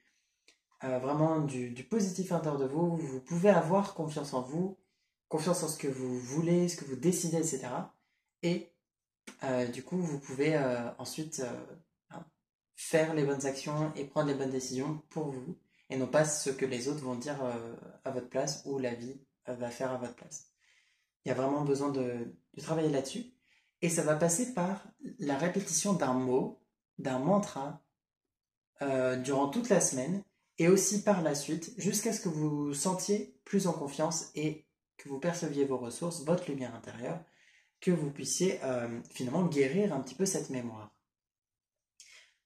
A: vraiment du positif à l'intérieur de vous, vous pouvez avoir confiance en vous, confiance en ce que vous voulez, ce que vous décidez, etc. Et du coup, vous pouvez ensuite hein, faire les bonnes actions et prendre les bonnes décisions pour vous, et non pas ce que les autres vont dire à votre place ou la vie va faire à votre place. Il y a vraiment besoin de travailler là-dessus, et ça va passer par la répétition d'un mot, d'un mantra, durant toute la semaine, et aussi par la suite, jusqu'à ce que vous vous sentiez plus en confiance et que vous perceviez vos ressources, votre lumière intérieure, que vous puissiez finalement guérir un petit peu cette mémoire.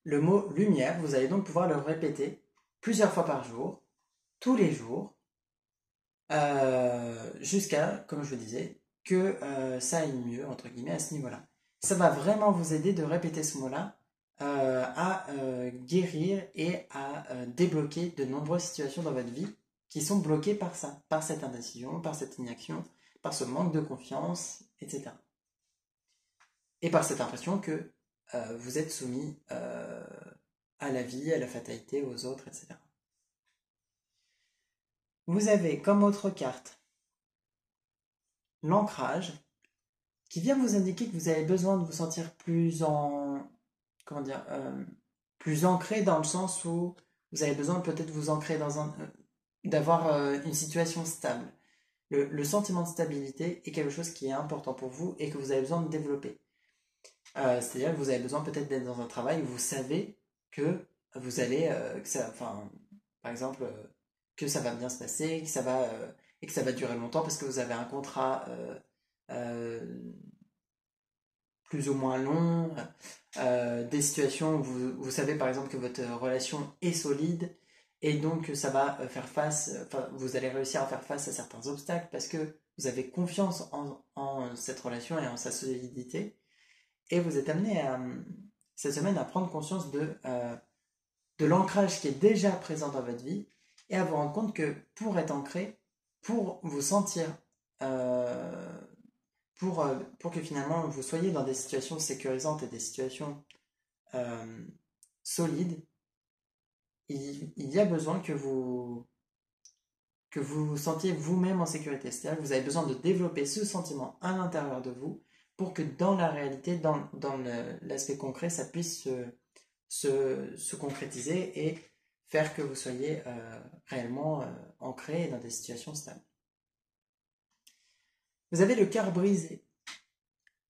A: Le mot lumière, vous allez donc pouvoir le répéter plusieurs fois par jour, tous les jours, jusqu'à, comme je vous disais, que ça aille mieux, entre guillemets, à ce niveau-là. Ça va vraiment vous aider de répéter ce mot-là à guérir et à débloquer de nombreuses situations dans votre vie qui sont bloquées par ça, par cette indécision, par cette inaction, par ce manque de confiance, etc. Et par cette impression que vous êtes soumis à la vie, à la fatalité, aux autres, etc. Vous avez comme autre carte l'ancrage, qui vient vous indiquer que vous avez besoin de vous sentir plus comment dire, plus ancré dans le sens où vous avez besoin de peut-être vous ancrer d'avoir une situation stable. Le sentiment de stabilité est quelque chose qui est important pour vous et que vous avez besoin de développer. C'est-à-dire que vous avez besoin peut-être d'être dans un travail où vous savez que vous allez, par exemple, que ça va bien se passer, et que ça va durer longtemps parce que vous avez un contrat euh, plus ou moins long, des situations où vous savez par exemple que votre relation est solide et donc ça va faire face, vous allez réussir à faire face à certains obstacles parce que vous avez confiance en cette relation et en sa solidité et vous êtes amené cette semaine à prendre conscience de l'ancrage qui est déjà présent dans votre vie et à vous rendre compte que pour être ancré, pour vous sentir euh, pour que finalement vous soyez dans des situations sécurisantes et des situations euh, solides, il y a besoin que vous vous sentiez vous-même en sécurité. C'est-à-dire que vous avez besoin de développer ce sentiment à l'intérieur de vous pour que dans la réalité, dans l'aspect concret, ça puisse se concrétiser et faire que vous soyez réellement ancré dans des situations stables. Vous avez le cœur brisé,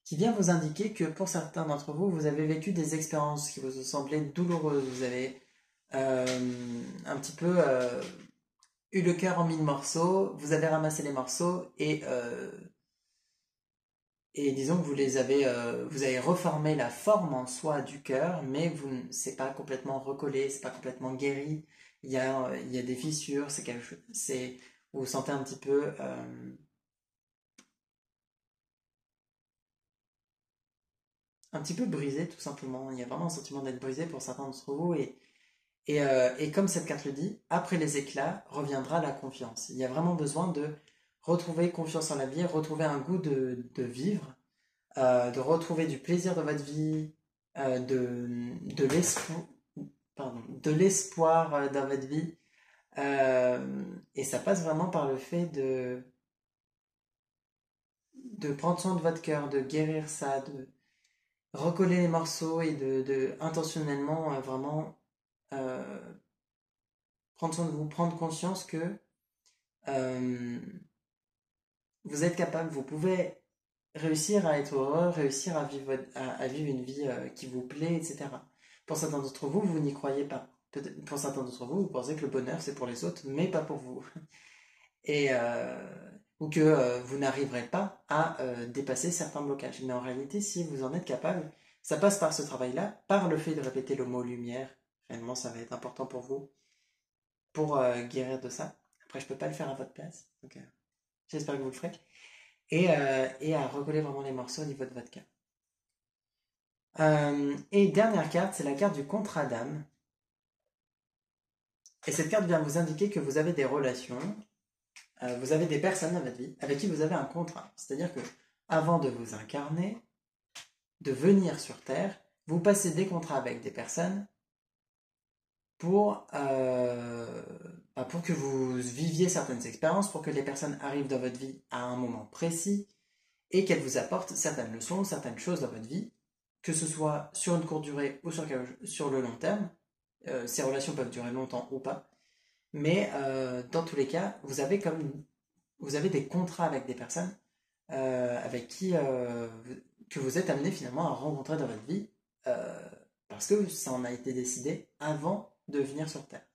A: qui vient vous indiquer que pour certains d'entre vous, vous avez vécu des expériences qui vous ont semblé douloureuses. Vous avez un petit peu eu le cœur en mille morceaux, vous avez ramassé les morceaux et disons que vous avez reformé la forme en soi du cœur, mais c'est pas complètement recollé, c'est pas complètement guéri. Il y a des fissures, vous vous sentez un petit peu brisé tout simplement. Il y a vraiment un sentiment d'être brisé pour certains d'entre vous et comme cette carte le dit, après les éclats reviendra la confiance. Il y a vraiment besoin de retrouver confiance en la vie, retrouver un goût de vivre, de retrouver du plaisir dans votre vie, de l'espoir, de l'espoir dans votre vie. Et ça passe vraiment par le fait de prendre soin de votre cœur, de guérir ça, de recoller les morceaux et de intentionnellement vraiment euh, prendre soin de vous, prendre conscience que euh, vous êtes capable, vous pouvez réussir à être heureux, réussir à vivre une vie qui vous plaît, etc. Pour certains d'entre vous, vous n'y croyez pas. Pour certains d'entre vous, vous pensez que le bonheur c'est pour les autres, mais pas pour vous. Et, ou que vous n'arriverez pas à dépasser certains blocages. Mais en réalité, si vous en êtes capable, ça passe par ce travail-là, par le fait de répéter le mot lumière. Réellement, ça va être important pour vous, pour guérir de ça. Après, je peux pas le faire à votre place, donc j'espère que vous le ferez. Et à recoller vraiment les morceaux au niveau de votre cœur. Et dernière carte, c'est la carte du contrat d'âme. Et cette carte vient vous indiquer que vous avez des relations, vous avez des personnes dans votre vie avec qui vous avez un contrat. C'est-à-dire que avant de vous incarner, de venir sur Terre, vous passez des contrats avec des personnes pour que vous viviez certaines expériences, pour que les personnes arrivent dans votre vie à un moment précis et qu'elles vous apportent certaines leçons, certaines choses dans votre vie, que ce soit sur une courte durée ou sur le long terme. Ces relations peuvent durer longtemps ou pas, mais dans tous les cas, vous avez des contrats avec des personnes avec qui que vous êtes amené finalement à rencontrer dans votre vie parce que ça en a été décidé avant de venir sur Terre.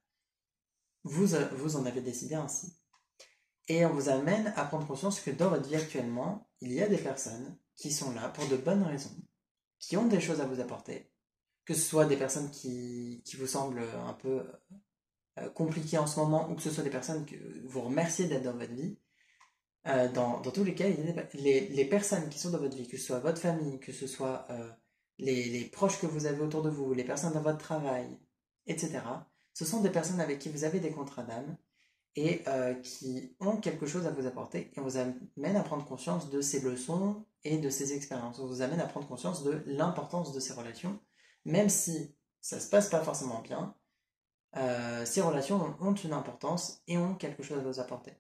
A: Vous en avez décidé ainsi. Et on vous amène à prendre conscience que dans votre vie actuellement, il y a des personnes qui sont là pour de bonnes raisons, qui ont des choses à vous apporter, que ce soit des personnes qui vous semblent un peu compliquées en ce moment, ou que ce soit des personnes que vous remerciez d'être dans votre vie. Dans tous les cas, les personnes qui sont dans votre vie, que ce soit votre famille, que ce soit les proches que vous avez autour de vous, les personnes dans votre travail, etc., ce sont des personnes avec qui vous avez des contrats d'âme et qui ont quelque chose à vous apporter et on vous amène à prendre conscience de ces leçons et de ces expériences. On vous amène à prendre conscience de l'importance de ces relations, même si ça se passe pas forcément bien. Ces relations ont une importance et ont quelque chose à vous apporter.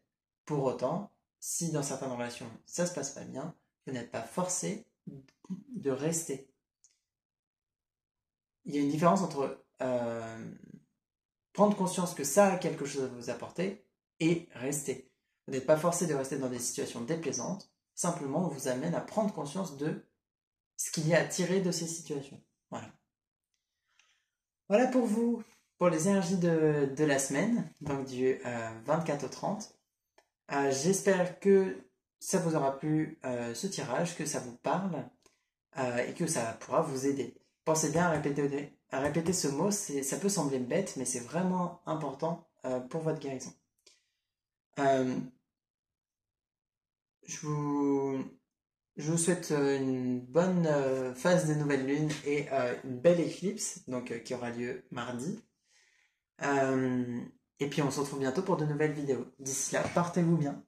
A: Pour autant, si dans certaines relations ça se passe pas bien, vous n'êtes pas forcé de rester. Il y a une différence entre prendre conscience que ça a quelque chose à vous apporter et rester. Vous n'êtes pas forcé de rester dans des situations déplaisantes, simplement on vous amène à prendre conscience de ce qu'il y a à tirer de ces situations. Voilà. Voilà pour vous, pour les énergies de la semaine, donc du 24 au 30. J'espère que ça vous aura plu ce tirage, que ça vous parle et que ça pourra vous aider. Pensez bien à répéter ce mot, ça peut sembler bête, mais c'est vraiment important pour votre guérison. Euh, je vous, je vous souhaite une bonne phase de nouvelle lune et une belle éclipse donc, qui aura lieu mardi. Euh, et puis on se retrouve bientôt pour de nouvelles vidéos. D'ici là, portez-vous bien.